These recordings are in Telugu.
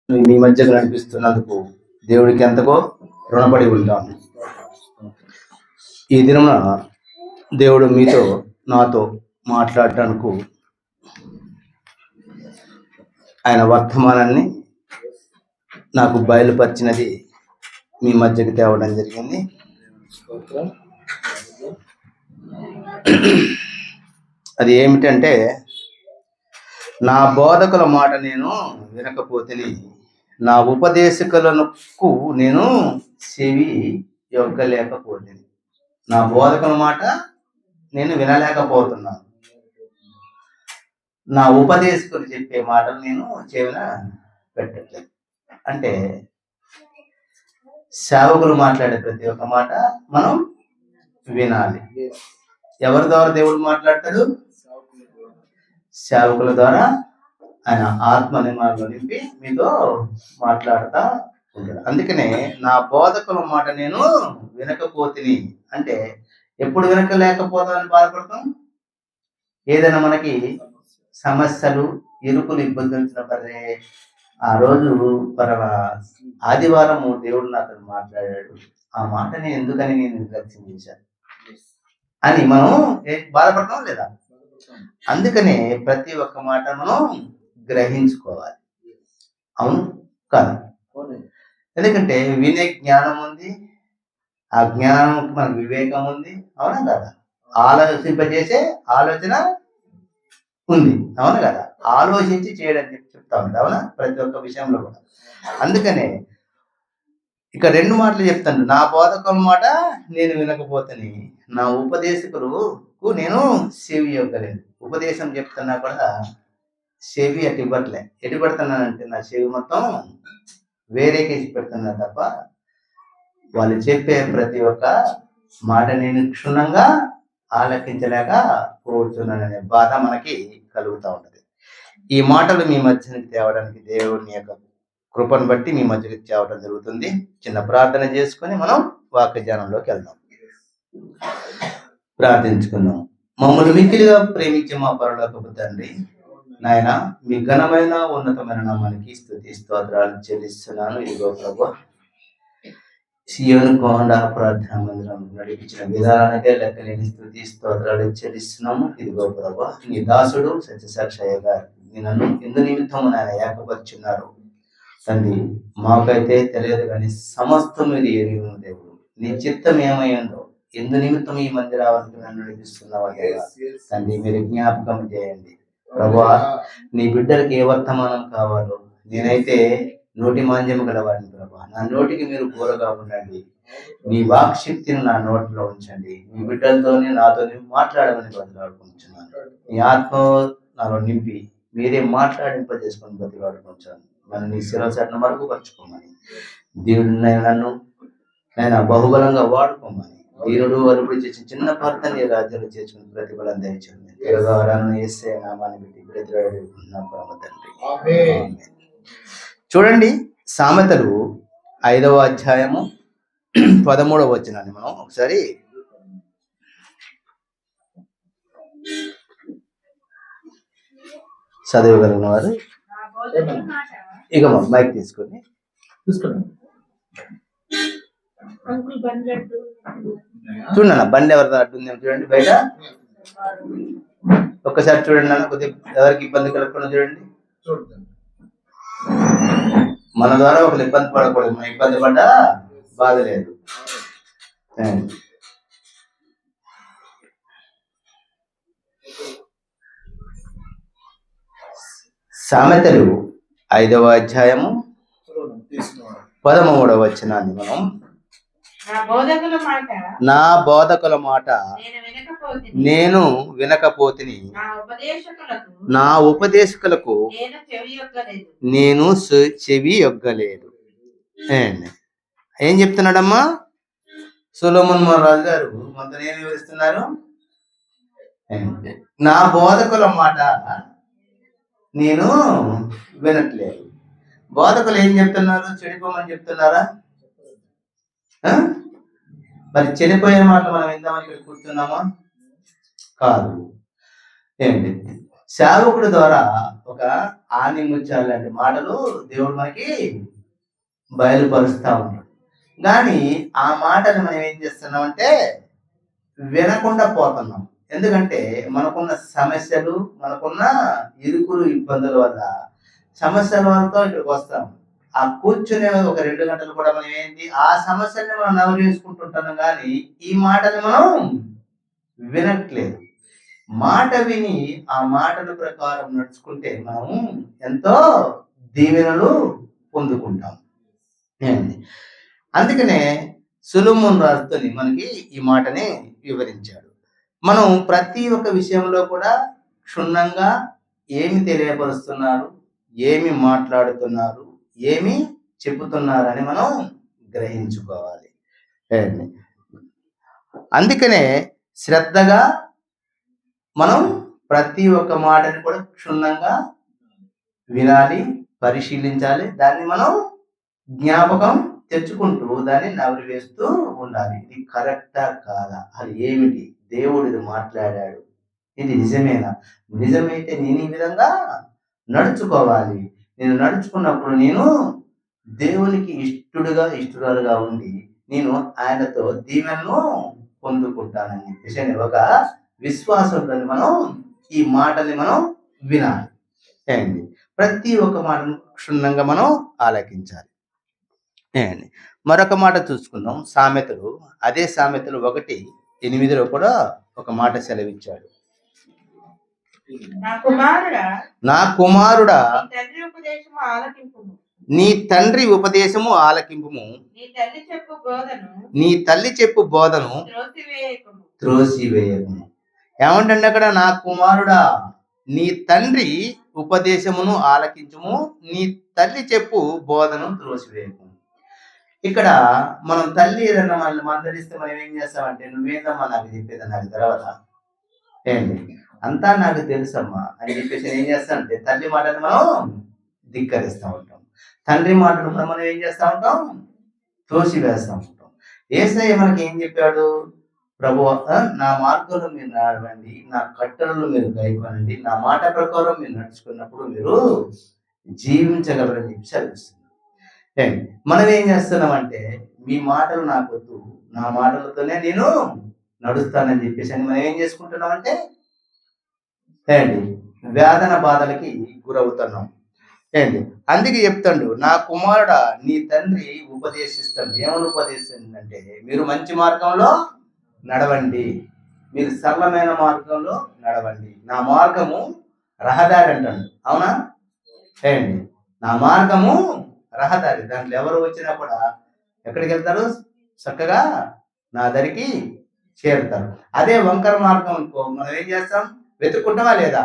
మీ మధ్యకు నడిపిస్తున్నందుకు దేవుడికి ఎంతకో రుణపడి ఉంటాము. ఈ దినమున దేవుడు మీతో నాతో మాట్లాడటానికి ఆయన వర్తమానాన్ని నాకు బయలుపరిచినది మీ మధ్యకి తేవడం జరిగింది. అది ఏమిటంటే, నా బోధకుల మాట నేను వినకపోతేని, నా ఉపదేశకులకు నేను చెవి యొక్కలేకపోతుంది. నా బోధకుల మాట నేను వినలేకపోతున్నాను. నా ఉపదేశకులు చెప్పే మాటలు నేను చెవిన పెట్టట్లేదు. అంటే సేవకులు మాట్లాడే ప్రతి ఒక్క మాట మనం వినాలి. ఎవరి ద్వారా దేవుడు మాట్లాడతాడు? సేవకుల ద్వారా ఆయన ఆత్మ నిర్మాణంలో నింపి మీతో మాట్లాడుతా ఉంటాడు. అందుకనే నా బోధకుల మాట నేను వినకపోతిని అంటే, ఎప్పుడు వినకలేకపోతామని బాధపడతాం? ఏదైనా మనకి సమస్యలు, ఇరుకులు, ఇబ్బందులు వచ్చినప్పుడే ఆ రోజు ఆదివారం దేవుడు నాతో మాట్లాడాడు, ఆ మాటని ఎందుకని నేను నిర్లక్ష్యం చేశాను అని మనం బాధపడతాం లేదా? అందుకనే ప్రతి ఒక్క మాట మనం గ్రహించుకోవాలి. అవును కాదు? ఎందుకంటే వినే జ్ఞానం ఉంది, ఆ జ్ఞానం మనకు వివేకం ఉంది. అవునా కదా? ఆలోచింపజేసే ఆలోచన ఉంది. అవును కదా? ఆలోచించి చేయడం చెప్తా ఉంది. అవునా? ప్రతి ఒక్క విషయంలో కూడా. అందుకనే ఇక 2 మాటలు చెప్తాను. నా బోధకుల మాట నేను వినకపోతేని, నా ఉపదేశకులకు నేను చెవి ఇవ్వగలను. ఉపదేశం చెప్తున్నా కూడా చెవి అటు ఇవ్వట్లే. ఎటు పెడుతున్నానంటే, నా చెవి మొత్తం వేరేకేసి పెడుతున్నా తప్ప వాళ్ళు చెప్పే ప్రతి ఒక్క మాట నేను క్షుణ్ణంగా ఆలకించలేక పోతున్నాననే బాధ మనకి కలుగుతూ ఉంటుంది. ఈ మాటలు మీ మధ్యనికి తేవడానికి దేవుని యొక్క కృపను బట్టి మీ మధ్యకి తేవడం జరుగుతుంది. చిన్న ప్రార్థన చేసుకొని మనం వాక్య ధ్యానంలోకి వెళ్దాం. ప్రార్థించుకుందాం. మమ్మల్ని మిక్కిలిగా ప్రేమించే మా పరలోకపు తండ్రి, నాయన మీ ఘనమైన ఉన్నతమైన నామానికి స్తుతి స్తోత్రాలు చెల్లిస్తున్నాను. ఇదిగో ప్రభువా, సియోను కొండ ప్రార్థనా మందిరం నడిపించిన విధానానికే లెక్కలేని స్తుతి స్తోత్రాలు చెల్లిస్తున్నాము. ఇదిగో ప్రభువా, నీ దాసుడు సత్యసాక్షయ్య గారు నన్ను ఎందు నిమిత్తము నాయన ఏకపరుచున్నారు తండ్రి. మాకైతే తెలియదు కానీ సమస్తం మీరు ఎరిగిన దేవుడు. నీ చిత్తం ఏమైందో, ఎందు నిమిత్తం ఈ మందిరానికి నన్ను నడిపిస్తున్నావు తండ్రి, మీరు జ్ఞాపకం చేయండి ప్రభువా. నీ బిడ్డలకి ఏ వర్తమానం కావాలో, నేనైతే నోటి మాంద్యము గలవాడిని ప్రభా, నా నోటికి మీరు కూరగా ఉండండి. నీ వాక్ శక్తిని నా నోట్లో ఉంచండి. నీ బిడ్డలతోనే నాతో మాట్లాడమని బతిలాడుకుంటున్నాను. నీ ఆత్మ నాలో నింపి మీరే మాట్లాడింపజేసుకొని బతిలాడుకుంటాను. నన్ను నీ శిరసట్న వరకు పరుచుకోమని, దేవుడు నన్ను నేను బహుబలంగా వాడుకోమని, దీనుడు వరుపుడు చేసి చిన్న ప్రార్థన నీ రాజ్యాలు చేర్చుకుని ప్రతిఫలం దయచేయండి. తెలుగువారాన్ని వేసే నామాన్ని పెట్టి ప్రతిలాడుకుంటున్నాం పరమ తండ్రి. చూడండి, సామెతలు 5వ అధ్యాయము 13వ వచనాన్ని మనం ఒకసారి చదవగలిగిన వారు ఇక మైక్ తీసుకొని చూడండి. బండి ఎవరితో అడ్డుందేమో చూడండి బయట. ఒక్కసారి చూడండి నాన్న, కొద్దిగా ఎవరికి ఇబ్బంది కలగకుండా చూడండి. మన ద్వారా ఒకరు ఇబ్బంది పడకూడదు. మన ఇబ్బంది పడ్డా బాధ లేదు. సామెతలు 5వ అధ్యాయము 13వ వచనాన్ని మనం, నా బోధకుల మాట నేను వినకపోతిని, నా ఉపదేశకులకు నేను చెవి యొక్కలేదు. ఏం చెప్తున్నాడమ్మా సొలొమోను రాజు గారు? మొత్తం ఏం వివరిస్తున్నారు? నా బోధకుల మాట నేను వినట్లేదు. బోధకులు ఏం చెప్తున్నారు? చెడిపోమని చెప్తున్నారా? మరి చనిపోయిన మాటలు మనం విందామని ఇక్కడ కూర్చున్నామా? కాదు. ఏంటి సేవకుడి ద్వారా ఒక ఆనిముత్యాలు లాంటి మాటలు దేవుడు మనకి బయలుపరుస్తా ఉన్నాడు. కానీ ఆ మాటలు మనం ఏం చేస్తున్నామంటే వినకుండా పోతున్నాం. ఎందుకంటే మనకున్న సమస్యలు, మనకున్న ఇరుకులు, ఇబ్బందుల వల్ల సమస్యల వల్లతో ఇక్కడికి వస్తాం. ఆ కూర్చునే ఒక 2 గంటలు కూడా మనం ఏంటి ఆ సమస్యల్ని మనం నవరేసుకుంటుంటున్నాం కానీ ఈ మాటని మనం వినట్లేదు. మాట విని ఆ మాటల ప్రకారం నడుచుకుంటే మనం ఎంతో దీవెనలు పొందుకుంటాం. ఏంటి అందుకనే సొలొమోను రాజుతోని మనకి ఈ మాటని వివరించాడు. మనం ప్రతి ఒక్క విషయంలో కూడా క్షుణ్ణంగా ఏమి తెలియపరుస్తున్నారు, ఏమి మాట్లాడుతున్నారు, ఏమి చెబుతున్నారని మనం గ్రహించుకోవాలి. ఏంటి అందుకనే శ్రద్ధగా మనం ప్రతి ఒక్క మాటని కూడా క్షుణ్ణంగా వినాలి, పరిశీలించాలి. దాన్ని మనం జ్ఞాపకం తెచ్చుకుంటూ దాన్ని నవరి వేస్తూ ఉండాలి. ఇది కరెక్టా కాదా, అది ఏమిటి, దేవుడు ఇది మాట్లాడాడు, ఇది నిజమేనా, నిజమైతే నేను ఈ విధంగా నడుచుకోవాలి. నేను నడుచుకున్నప్పుడు నేను దేవునికి ఇష్టడుగా ఉండి నేను ఆయనతో దీవెనను పొందుకుంటానని చెప్పేసి ఒక విశ్వాసంతో మనం ఈ మాటల్ని మనం వినాలి. ఏంటి ప్రతి ఒక్క మాటను క్షుణ్ణంగా మనం ఆలకించాలి. ఏంటి మరొక మాట చూసుకుందాం. సామెతలు, అదే సామెతలు 1:8 కూడా ఒక మాట సెలవిచ్చాడు. నా కుమారుడా నీ తండ్రి ఉపదేశము ఆలకింపుము, నీ తల్లి చెప్పు బోధను త్రోసివేయకుము. ఏమంటే అక్కడ నా కుమారుడా నీ తండ్రి ఉపదేశమును ఆలకించుము, నీ తల్లి చెప్పు బోధను త్రోసివేయకుము. ఇక్కడ మనం తల్లి ఏదన్నా మనల్ని మందలిస్తే మనం ఏం చేస్తామంటే నువ్వేదమ్మా నాకు చెప్పేది నాకు తర్వాత ఏంటి అంతా నాకు తెలుసమ్మా అని చెప్పేసి ఏం చేస్తామంటే తల్లి మాటలు మనం ధిక్కరిస్తూ ఉంటాం. తండ్రి మాటలు కూడా మనం ఏం చేస్తూ ఉంటాం, తోసివేస్తూ ఉంటాం. యేసయ్య మనకి ఏం చెప్పాడు, ప్రభువా నా మార్గంలో మీరు నడవండి, నా కట్టడలు మీరు గైకొనండి, నా మాట ప్రకారం మీరు నడుచుకున్నప్పుడు మీరు జీవించగలరని చెప్పి చదివిస్తుంది. మనం ఏం చేస్తున్నామంటే మీ మాటలు నాకొద్దు, నా మాటలతోనే నేను నడుస్తానని చెప్పేసి అని మనం ఏం చేసుకుంటున్నామంటే వేదన బాధలకి గురవుతున్నాం. అందుకే చెప్తాడు నా కుమారుడా నీ తండ్రి ఉపదేశిస్తాడు. ఏమని ఉపదేశిస్తుందంటే మీరు మంచి మార్గంలో నడవండి, మీరు సరళమైన మార్గంలో నడవండి, నా మార్గము రహదారి అంటాడు. అవునా నా మార్గము రహదారి, దాంట్లో ఎవరు వచ్చినా కూడా ఎక్కడికి వెళ్తారు, చక్కగా నా దరికి చేరుతారు. అదే వంకర మార్గం అనుకో మనం ఏం చేస్తాం, వెతుక్కుంటావా లేదా,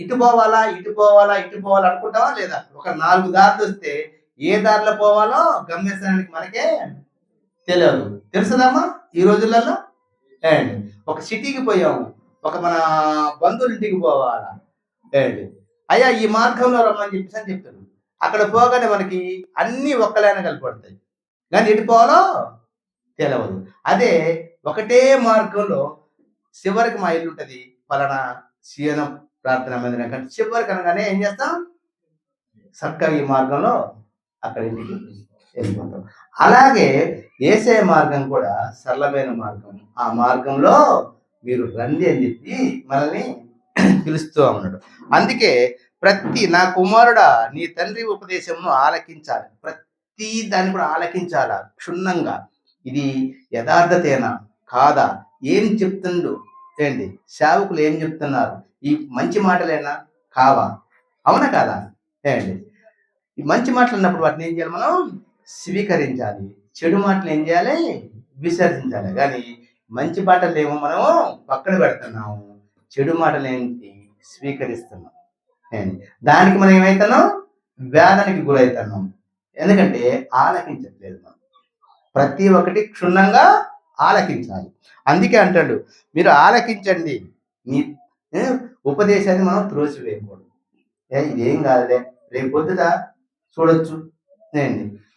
ఇటు పోవాలా ఇటు పోవాలా ఇటు పోవాలా అనుకుంటావా లేదా. ఒక 4 దారులు వస్తే ఏ దారిలో పోవాలో గమ్యస్థానానికి మనకే తెలియదు. తెలుసుదమ్మా ఈ రోజులలో. ఒక సిటీకి పోయాము, ఒక మన బంధువుల ఇంటికి పోవాలా, అయ్యా ఈ మార్గంలో రమ్మని చెప్పేసి అని చెప్తారు. అక్కడ పోగానే మనకి అన్ని ఒక్కలైనా కలిపడతాయి, కానీ ఎటు పోవాలో తెలియదు. అదే ఒకటే మార్గంలో చివరికి మా ఇల్లు ఉంటుంది పలానా సీఎనం ప్రార్థన మందిరం కానీ చివరికి అనగానే ఏం చేస్తాం, చక్కగా ఈ మార్గంలో అక్కడ ఇంటికి వెళ్ళిపోతాం. అలాగే యేసయ్య మార్గం కూడా సరళమైన మార్గం, ఆ మార్గంలో మీరు రండి అని చెప్పి మనల్ని పిలుస్తూ ఉన్నాడు. అందుకే ప్రతి నా కుమారుడా నీ తండ్రి ఉపదేశంను ఆలకించాలి, ప్రతి దాన్ని కూడా ఆలకించాలా క్షుణ్ణంగా. ఇది యథార్థతేనా కాదా, ఏం చెప్తుండు, సేవకులు ఏం చెప్తున్నారు, ఈ మంచి మాటలేనా కావా, అవునా కాదా. ఈ మంచి మాటలు ఉన్నప్పుడు వాటిని ఏం చేయాలి, మనం స్వీకరించాలి. చెడు మాటలు ఏం చేయాలి, విసర్జించాలి. కానీ మంచి మాటలు ఏమో మనము పక్కన పెడుతున్నాము, చెడు మాటలు ఏంటి స్వీకరిస్తున్నాం. దానికి మనం ఏమవుతున్నాం, వేదనకి గురవుతున్నాం. ఎందుకంటే ఆలకించట్లేదు. మనం ప్రతి ఒక్కటి క్షుణ్ణంగా ఆలకించాలి. అందుకే అంటాడు మీరు ఆలకించండి, నీ ఉపదేశాన్ని మనం త్రోసివేయకూడదు. ఇదేం కాదులే రేపు పొద్దుట చూడొచ్చు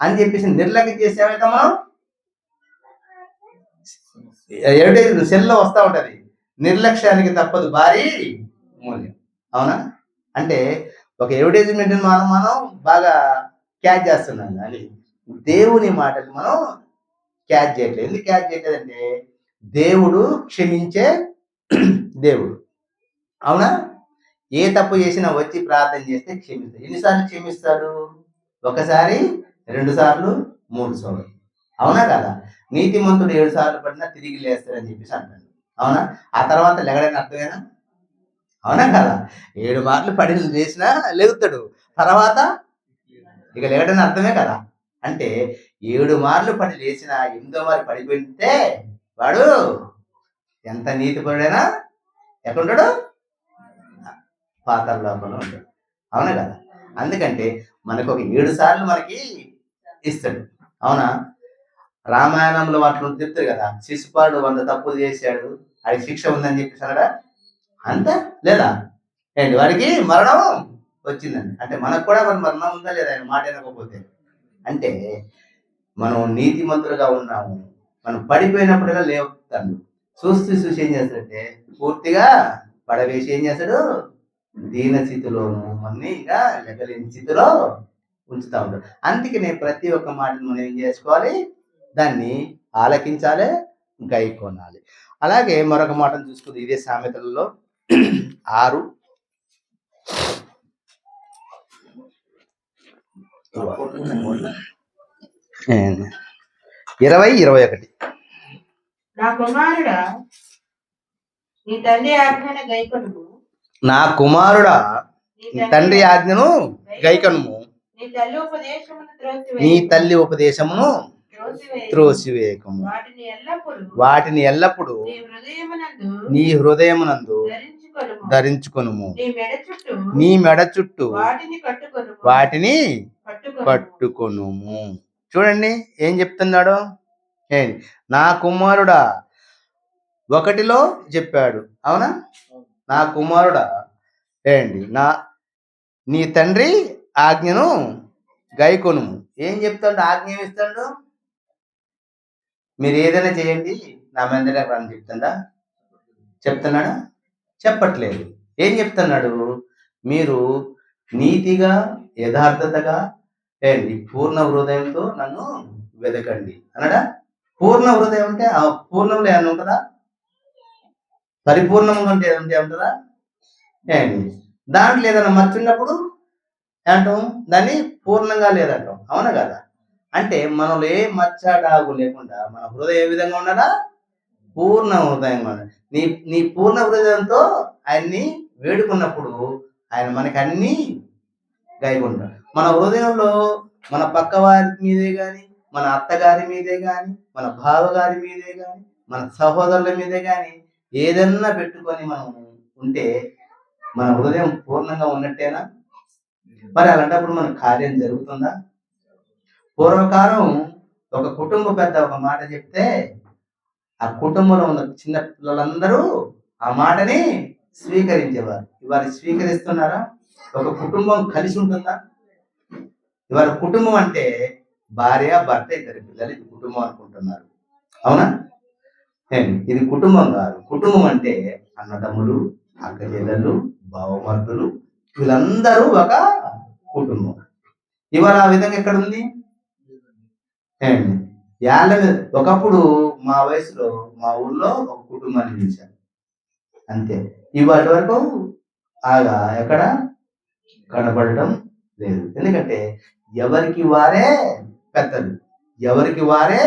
అని చెప్పేసి నిర్లక్ష్యం చేసేమైతే మనం అడ్వర్టైజ్ సెల్లో వస్తూ ఉంటది, నిర్లక్ష్యానికి తప్పదు భారీ మూల్యం. అవునా? అంటే ఒక అడ్వర్టైజ్మెంట్ మనం బాగా క్యాచ్ చేస్తున్నాం కానీ దేవుని మాటలు మనం క్యాచ్ చేయట్లేదు. ఎందుకు క్యాచ్ చేయట్లేదంటే దేవుడు క్షమించే దేవుడు. అవునా? ఏ తప్పు చేసినా వచ్చి ప్రార్థన చేస్తే క్షమిస్తాడు. ఎన్నిసార్లు క్షమిస్తాడు? ఒకసారి, 2 సార్లు, 3 సార్లు. అవునా కదా? నీతిమంతుడు 7 సార్లు పడినా తిరిగి లేస్తాడని చెప్పేసి అంటాడు. అవునా? ఆ తర్వాత లెగడని అర్థమేనా? అవునా కదా? 7 మార్లు పడి లేచినా లెగుతాడు. తర్వాత ఇక లెగడని అర్థమే కదా? అంటే 7 మార్లు పడి లేచినా 8వ మారు పడిపోయింటే వాడు ఎంత నీతిపరుడైనా ఎక్కడుంటాడు? పాతాళ లోకంలో ఉంటాడు. అవునా కదా? అందుకంటే మనకు ఒక 7 సార్లు మనకి ఇస్తాడు. అవునా? రామాయణంలో వాటిలో చెప్తారు కదా, శిశుపాలుడు 100 తప్పులు చేశాడు, అది శిక్ష ఉందని చెప్పేసి అన్నాడా? అంతే లేదా? ఏంటి వాడికి మరణం వచ్చిందండి. అంటే మనకు కూడా మరి మరణం ఉందా లేదా ఆయన మాట వినకపోతే? అంటే మనం నీతిమంతులుగా ఉన్నాము, మనం పడిపోయినప్పుడుగా లేవుతాడు. చూసి ఏం చేస్తాడంటే పూర్తిగా పడవేసి ఏం చేస్తాడు? దీన స్థితిలోను మన్ని ఇంకా లెక్కలేని స్థితిలో ఉంచుతా ఉంటాడు. అందుకనే ప్రతి ఒక్క మాటను మనం ఏం చేసుకోవాలి? దాన్ని ఆలకించాలి, గైకొనాలి. అలాగే మరొక మాటను చూసుకుంది ఇదే సామెతలలో 6 20-21. నా కుమారుడా నీ తండ్రి ఆజ్ఞను గైకొనుము, నీ తల్లి ఉపదేశమును త్రోసివేయకము. వాటిని ఎల్లప్పుడూ నీ హృదయమునందు ధరించుకొనుము, నీ మెడ చుట్టూ వాటిని కట్టుకొనుము. చూడండి ఏం చెప్తున్నాడు? నా కుమారుడా 1లో చెప్పాడు. అవునా? నా కుమారుడా నీ తండ్రి ఆజ్ఞను గైకొనుము. ఏం చెప్తాడు? ఆజ్ఞ ఇస్తాడు. మీరు ఏదైనా చేయండి నా మందిరే అని చెప్తున్నాడా? చెప్పట్లేదు. ఏం చెప్తున్నాడు? మీరు నీతిగా, యథార్థతగా పూర్ణ హృదయంతో నన్ను వెదకండి అన్నాడా? పూర్ణ హృదయం అంటే ఆ పూర్ణంలో ఏమన్నా ఉంటుందా? పరిపూర్ణంగా అంటే ఉంటుందా? దాంట్లో ఏదైనా మర్చున్నప్పుడు అంటాం దాన్ని పూర్ణంగా లేదంటాం. అవునా కదా? అంటే మనలో ఏ మచ్చడాగు లేకుండా మన హృదయం ఏ విధంగా ఉండాలా? పూర్ణ హృదయంగా ఉండాలి. నీ పూర్ణ హృదయంతో ఆయన్ని వేడుకున్నప్పుడు ఆయన మనకి అన్ని గైకుంటాడు. మన హృదయంలో మన పక్క వారి మీదే కానీ, మన అత్తగారి మీదే కానీ, మన బావగారి మీదే కానీ, మన సహోదరుల మీదే కానీ ఏదన్నా పెట్టుకొని మనం ఉంటే మన హృదయం పూర్ణంగా ఉన్నట్టేనా? మరి అలాంటప్పుడు మన కార్యం జరుగుతుందా? పూర్వకాలం ఒక కుటుంబ పెద్ద ఒక మాట చెప్తే ఆ కుటుంబంలో ఉన్న చిన్న పిల్లలందరూ ఆ మాటని స్వీకరించేవారు. ఇవాళ స్వీకరిస్తున్నారా? ఒక కుటుంబం కలిసి ఉంటుందా? ఇవాళ కుటుంబం అంటే భార్య, భర్త, 2 పిల్లలు, ఇది కుటుంబం అనుకుంటున్నారు. అవునా? ఇది కుటుంబం కాదు. కుటుంబం అంటే అన్నదమ్ములు, అక్క చెల్లెలు, బావమర్దులు, వీళ్ళందరూ ఒక కుటుంబం. ఇవాళ ఆ విధంగా ఎక్కడ ఉంది? ఒకప్పుడు మా వయసులో మా ఊర్లో ఒక కుటుంబాన్ని చూశాను అంతే. ఇవాటి వరకు ఆగా ఎక్కడ కనపడటం లేదు. ఎందుకంటే ఎవరికి వారే పెద్దలు, ఎవరికి వారే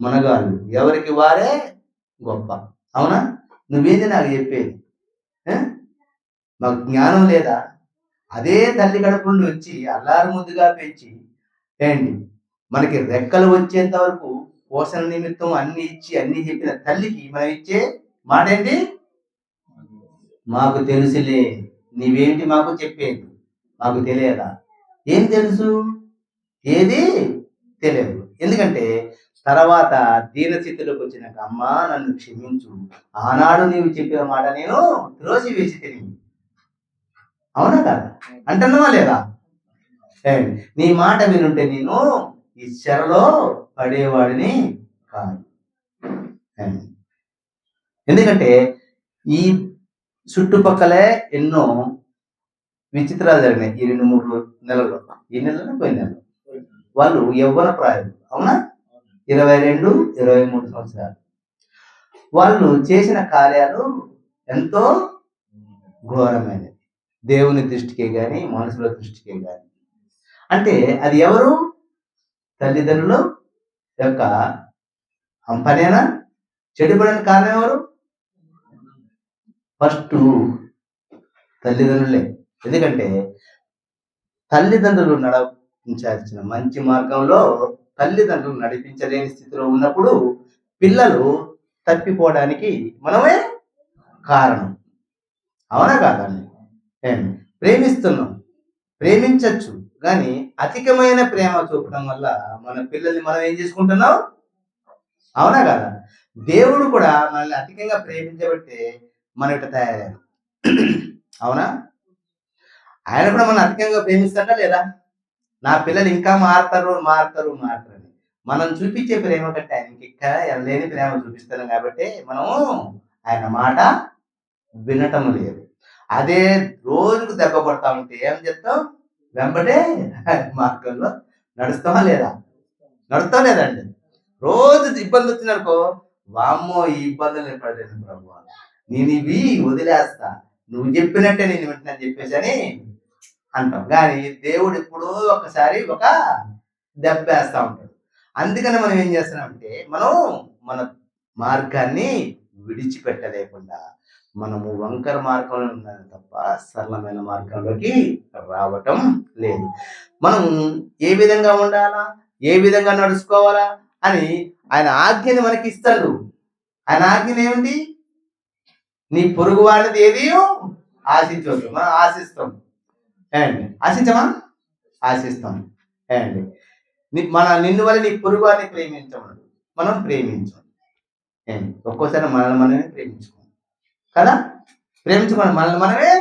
మనగాళ్ళు, ఎవరికి వారే గొప్ప. అవునా? నువ్వేంది నాకు చెప్పేది? మాకు జ్ఞానం లేదా? అదే తల్లి కడుపు నుండి వచ్చి అల్లారు ముద్దుగా పెంచి మనకి రెక్కలు వచ్చేంత వరకు పోషణ నిమిత్తం అన్ని ఇచ్చి అన్ని చెప్పిన తల్లికి మనం ఇచ్చే మాట ఏంటి? మాకు తెలుసులే, నీవేంటి మాకు చెప్పేది? మాకు తెలియదా? ఏం తెలుసు? ఏది తెలియదు. ఎందుకంటే తర్వాత దీనస్థితిలోకి వచ్చినాక అమ్మా నన్ను క్షమించు, ఆనాడు నీవు చెప్పిన మాట నేను త్రోసి వేసి తిని. అవునా కదా? అంటున్నావా లేదా? నీ మాట వినుంటే నేను ఈ చెరలో పడేవాడిని కాదు. ఎందుకంటే ఈ చుట్టుపక్కలే ఎన్నో విచిత్రాలు జరిగినాయి ఈ 2-3 నెలల్లో. ఈ నెలలో పోయిన నెలలో వాళ్ళు యవ్వన ప్రాయులు, అవునా? 22, 23 సంవత్సరాలు. వాళ్ళు చేసిన కార్యాలు ఎంతో ఘోరమైనది, దేవుని దృష్టికే గాని మనుషుల దృష్టికే గాని. అంటే అది ఎవరు? తల్లిదండ్రుల యొక్క పనేనా? చెడిపోవడానికి కారణం ఎవరు? ఫస్ట్ తల్లిదండ్రులే. ఎందుకంటే తల్లిదండ్రులు నడిపించాల్సిన మంచి మార్గంలో తల్లిదండ్రులు నడిపించలేని స్థితిలో ఉన్నప్పుడు పిల్లలు తప్పిపోవడానికి మనమే కారణం. అవునా కాదండి? ప్రేమిస్తున్నాం, ప్రేమించవచ్చు, కానీ అధికమైన ప్రేమ చూపడం వల్ల మన పిల్లల్ని మనం ఏం చేసుకుంటున్నాం? అవునా కదా? దేవుడు కూడా మనల్ని అధికంగా ప్రేమించబట్టే మనం ఇట్లా తయారయ్యాం. అవునా? ఆయన కూడా మనం అధికంగా ప్రేమిస్తాడా లేదా? నా పిల్లలు ఇంకా మారుతారు మారుతారు మారుతారు అని మనం చూపించే ప్రేమ కంటే ఆయనకి ఇంకా ఎనలేని ప్రేమ చూపిస్తున్నాం కాబట్టి మనము ఆయన మాట వినటం లేదు. అదే రోజుకు దెబ్బ కొడతా ఉంటే ఏం చెప్తాం? వెంబడే మార్గంలో నడుస్తామా లేదా? నడుస్తాం లేదండి? రోజు ఇబ్బంది వచ్చిందనుకో, వామ్మో ఈ ఇబ్బందులు నేను పడలేదు ప్రభు, నేను ఇవి వదిలేస్తా, నువ్వు చెప్పినట్టే నేను వింటున్నాను చెప్పేసి అని అంటాం. కానీ దేవుడు ఎప్పుడో ఒకసారి ఒక దెబ్బ వేస్తా ఉంటాడు. అందుకని మనం ఏం చేస్తున్నామంటే మనం మన మార్గాన్ని విడిచిపెట్టలేకుండా మనము వంకర మార్గంలో ఉన్నాం తప్ప సరళమైన మార్గంలోకి రావటం లేదు. మనం ఏ విధంగా ఉండాలా, ఏ విధంగా నడుచుకోవాలా అని ఆయన ఆజ్ఞని మనకి ఇస్తాడు. ఆయన ఆజ్ఞని ఏమిటి? నీ పొరుగు వాళ్ళది ఏది ఆశించవద్దు. మనం ఆశిస్తాం ఏమండి? ఆశించమా? ఆశిస్తాం ఏమండి? నిన్ను వల్ల నీ పొరుగు వారిని ప్రేమించమన్నాడు, మనం ప్రేమించాం ఏంటి? ఒక్కోసారి మనల్ని మనమే ప్రేమించుకోం కదా? ప్రేమించుకోండి, మనల్ని మనమే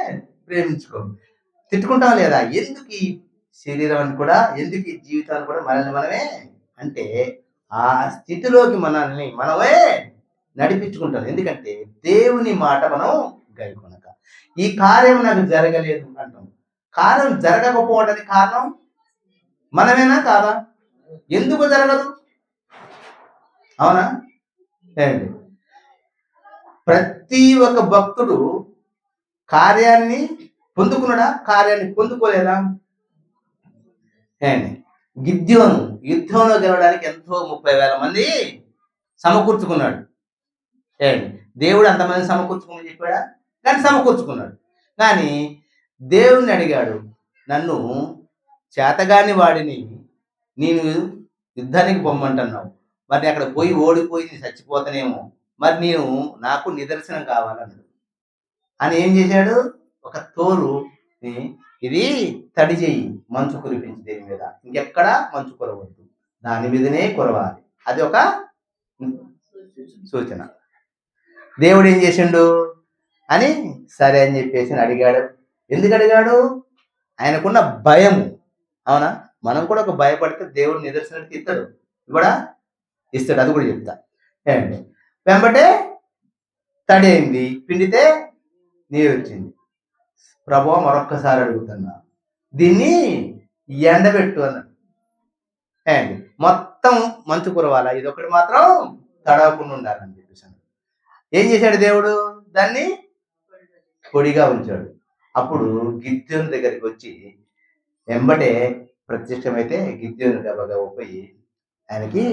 ప్రేమించుకోం. తిట్టుకుంటాం లేదా? ఎందుకు ఈ శరీరాన్ని కూడా, ఎందుకు ఈ జీవితాన్ని కూడా మనల్ని మనమే అంటే ఆ స్థితిలోకి మనల్ని మనమే నడిపించుకుంటాం. ఎందుకంటే దేవుని మాట మనం గైకొనక. ఈ కార్యం నాకు జరగలేదు అంటాం. కార్యం జరగకపోవడానికి కారణం మనమేనా కాదా? ఎందుకు జరగదు? అవునా ఏంటి? ప్రతి ఒక్క భక్తుడు కార్యాన్ని పొందుకున్నాడా? కార్యాన్ని పొందుకోలేదా? ఏంటి? గిద్యోను యుద్ధంలో గెలవడానికి ఎంతో 30,000 మంది సమకూర్చుకున్నాడు. ఏంటి? దేవుడు అంతమంది సమకూర్చుకోమని చెప్పాడా? కానీ సమకూర్చుకున్నాడు. కానీ దేవుణ్ణి అడిగాడు, నన్ను చేతగాని వాడిని నేను యుద్ధానికి పొమ్మంటున్నావు, మరి అక్కడ పోయి ఓడిపోయి నేను చచ్చిపోతానేమో, మరి నేను నాకు నిదర్శనం కావాలన్నాడు. అని ఏం చేశాడు? ఒక తోలు ఇది తడి చెయ్యి, మంచు కురిపించి దీని మీద, ఇంకెక్కడ మంచు కురవద్దు, దాని మీదనే కురవాలి. అది ఒక సూచన. దేవుడు ఏం చేసిండు అని సరే అని చెప్పేసి అడిగాడు. ఎందుకు అడిగాడు? ఆయనకున్న భయము. అవునా? మనం కూడా ఒక భయపడితే దేవుడు నిదర్శనానికి ఇస్తాడు, కూడా ఇస్తాడు. అది కూడా చెప్తా ఏంటి? వెంబటే తడి అయింది, పిండితే నీరు వచ్చింది. ప్రభువా మరొక్కసారి అడుగుతున్నా, దీన్ని ఎండబెట్టు అన్నాడు. ఏంటి? మొత్తం మంచు కురవాలా, ఇది ఒకటి మాత్రం తడవకుండా ఉండాలని చెప్పేసి ఏం చేశాడు దేవుడు? దాన్ని పొడిగా ఉంచాడు. అప్పుడు గిద్యోను దగ్గరికి వచ్చి వెంబడే ప్రత్యక్షమైతే గిద్యోను గబగబా పోయి ఆయనకి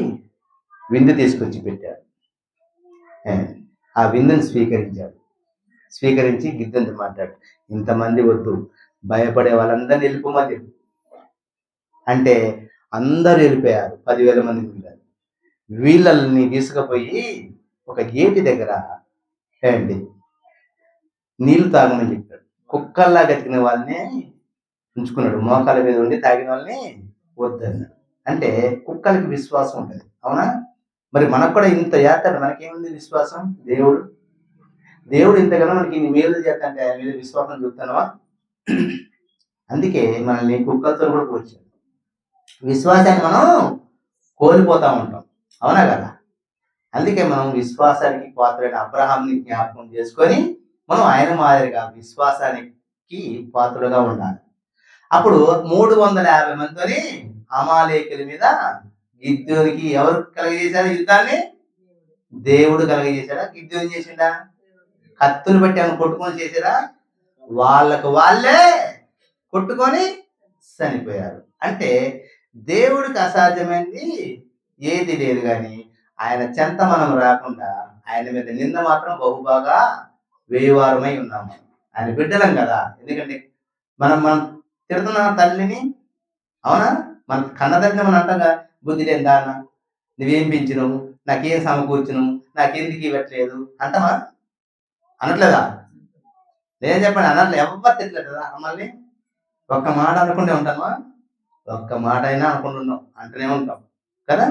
విందు తీసుకొచ్చి పెట్టాడు. ఆ విందుని స్వీకరించి గిద్యోనుతో మాట్లాడు, ఇంతమంది వద్దు, భయపడే వాళ్ళందరినీ వెళ్ళిపోమని. అంటే అందరూ వెళ్ళిపోయారు, 10,000 మంది మిగిలారు. వీళ్ళని తీసుకుపోయి ఒక గేటి దగ్గర ఏంటి నీళ్లు తాగమని చెప్పాడు. కుక్కల్లా గతికిన వాళ్ళని ఉంచుకున్నాడు, మోకాల మీద ఉండి తాగిన వాళ్ళని వద్దన్నాడు. అంటే కుక్కలకి విశ్వాసం ఉంటుంది. అవునా? మరి మనకు కూడా ఇంత చేస్తాడు, మనకేముంది విశ్వాసం? దేవుడు ఇంతకన్నా మనకి ఇన్ని మేలు చేస్తాంటే ఆయన మీద విశ్వాసం చూస్తానవా? అందుకే మనల్ని కుక్కలతో కూడా పోల్చాడు. విశ్వాసాన్ని మనం కోల్పోతా ఉంటాం. అవునా కదా? అందుకే మనం విశ్వాసానికి పాత్రైన అబ్రహాంని జ్ఞాపకం చేసుకొని మనం ఆయన మాదిరిగా విశ్వాసాన్ని కి పాత్రలుగా ఉండాలి. అప్పుడు 350 మందితోని అమాలేకుల మీద గిద్యోనికి ఎవరు కలగజేశారు యుద్ధాన్ని? దేవుడు కలగజేశాడా? గిద్యోని చేసిండా? కత్తులు బట్టి ఆమె కొట్టుకొని చేశారా? వాళ్ళకు వాళ్ళే కొట్టుకొని చనిపోయారు. అంటే దేవుడికి అసాధ్యమైంది ఏది లేదు, కానీ ఆయన చెంత మనం రాకుండా ఆయన మీద నింద మాత్రం బహుబాగా వేయువారమై ఉన్నాము. ఆయన బిడ్డలం కదా. ఎందుకంటే మనం తిడుతున్న తల్లిని, అవునా, మన కన్నతల్లిని మనం అంటాగా, బుద్ధి లేని దాన్న, నువ్వేం పెంచినవు, నాకేం సమకూర్చును, నాకెందుకు ఇవ్వట్లేదు అంటామా? అనట్లేదా? నేను చెప్పండి, అనట్లే. ఎవరు తిట్టలేదు కదా మమ్మల్ని. ఒక్క మాట అనుకుంటే ఉంటామా? ఒక్క మాట అయినా అనుకుంటున్నాం, అంటూనే ఉంటాం కదా.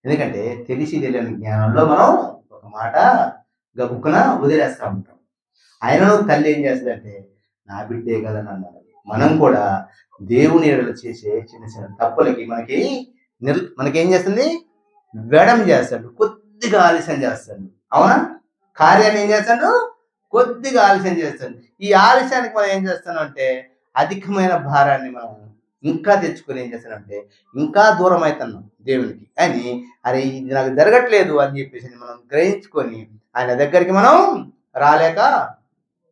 ఎందుకంటే తెలిసి తెలియని జ్ఞానంలో మనం ఒక మాట గబుక్కున వదిలేస్తూ ఉంటాం. ఆయనను తల్లి ఏం చేస్తుందంటే, నా బిడ్డే కదా అన్నారు. మనం కూడా దేవుని ఎడల చేసే చిన్న చిన్న తప్పులకి మనకేం చేస్తుంది? వెడం చేస్తాడు, కొద్దిగా ఆలస్యం చేస్తాడు. అవునా? కార్యాన్ని ఏం చేస్తాడు? కొద్దిగా ఆలస్యం చేస్తాడు. ఈ ఆలస్యానికి మనం ఏం చేస్తున్నాం అంటే, అధికమైన భారాన్ని మనం ఇంకా తెచ్చుకొని ఏం చేస్తానంటే, ఇంకా దూరం అవుతున్నాం దేవునికి అని. అరే ఇది నాకు జరగట్లేదు అని చెప్పేసి మనం గ్రహించుకొని ఆయన దగ్గరికి మనం రాలేక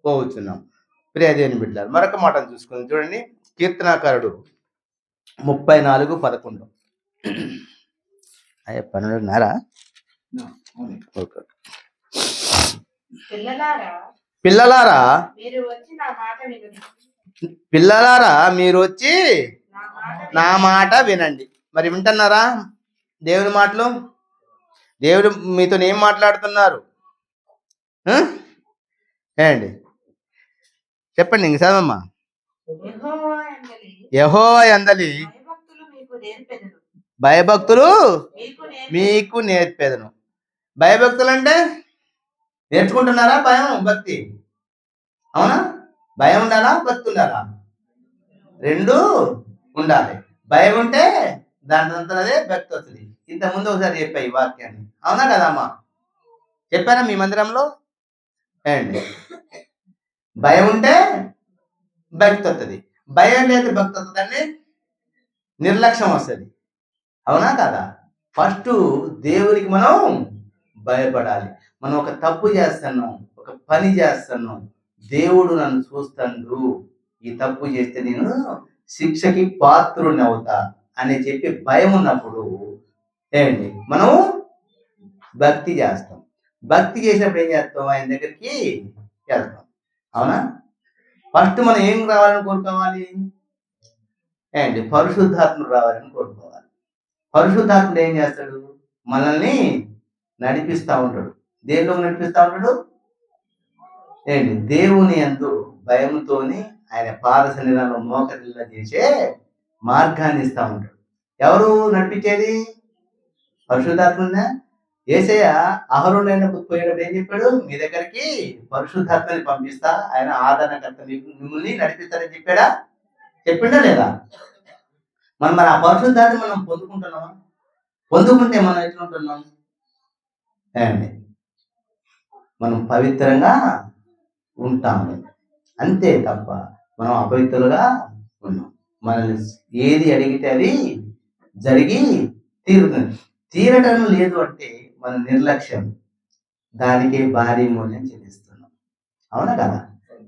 పోవచ్చున్నాం. ప్రియ దేవుని బిడ్డలారా, మరొక మాటను చూసుకొని చూడండి. కీర్తనాకారుడు 34:11. అయ్యా 12:30. పిల్లలారా మీరు వచ్చి నా మాట వినండి. మరి వింటున్నారా దేవుని మాటలు? దేవుడు మీతో ఏం మాట్లాడుతున్నారు ఏండి? చెప్పండి, ఇంక చదవమ్మా. యెహోవా యందలి భయభక్తులు మీకు నేర్పెదను. భయభక్తులు అంటే నేర్చుకుంటున్నారా? భయం, భక్తి, అవునా? భయం ఉండాలా, భక్తి ఉండాలా? రెండు ఉండాలి. భయం ఉంటే దాంట్లో అదే భక్తి వస్తుంది. ఇంతకుముందు ఒకసారి చెప్పా ఈ వాక్యాన్ని, అవునా కదమ్మా? చెప్పారా మీ మందిరంలో? ఏండి, భయం ఉంటే భక్తి వస్తుంది, భయం లేదు భక్తి వస్తుందండి, నిర్లక్ష్యం వస్తుంది. అవునా కదా? ఫస్ట్ దేవునికి మనం భయపడాలి. మనం ఒక తప్పు చేస్తున్నాం, ఒక పని చేస్తున్నాం, దేవుడు నన్ను చూస్తాడు, ఈ తప్పు చేస్తే నేను శిక్షకి పాత్రుని అవుతా అని చెప్పి భయం ఉన్నప్పుడు ఏంటి మనం భక్తి చేస్తాం. భక్తి చేసినప్పుడు ఏం చేస్తాం? ఆయన దగ్గరికి వెళ్తాం. అవునా? ఫస్ట్ మనం ఏం రావాలని కోరుకోవాలి? ఏంటి? పరిశుద్ధాత్ముడు రావాలని కోరుకోవాలి. పరిశుద్ధాత్ముడు ఏం చేస్తాడు? మనల్ని నడిపిస్తూ ఉంటాడు. దేనిలో నడిపిస్తూ ఉంటాడు? ఏంటి? దేవుని యందు భయంతోని ఆయన పాద సన్నిధానంలో మోకరిల్లా చేసే మార్గాన్ని ఇస్తూ ఉంటాడు. ఎవరు నడిపించేది? పరిశుద్ధాత్ముడినా? యేసయ్య అహరోనైనప్పుడు పోయినప్పుడు ఏం చెప్పాడు? మీ దగ్గరికి పరిశుద్ధాత్మని పంపిస్తా, ఆయన ఆదరణకర్త మిమ్మల్ని నడిపిస్తారని చెప్పాడా? చెప్పిండా లేదా? మరి ఆ పరిశుద్ధాత్మ మనం పొందుకుంటున్నామా? పొందుకుంటే మనం ఎట్లా ఉంటున్నాం? మనం పవిత్రంగా ఉంటాము, అంతే తప్ప మనం అపవిత్రులుగా ఉన్నాం. మనల్ని ఏది అడిగితే అది జరిగి తీరుతుంది. తీరటం లేదు అంటే మన నిర్లక్ష్యం, దానికే భారీ మూల్యం చెల్లిస్తున్నాం. అవునా కదా?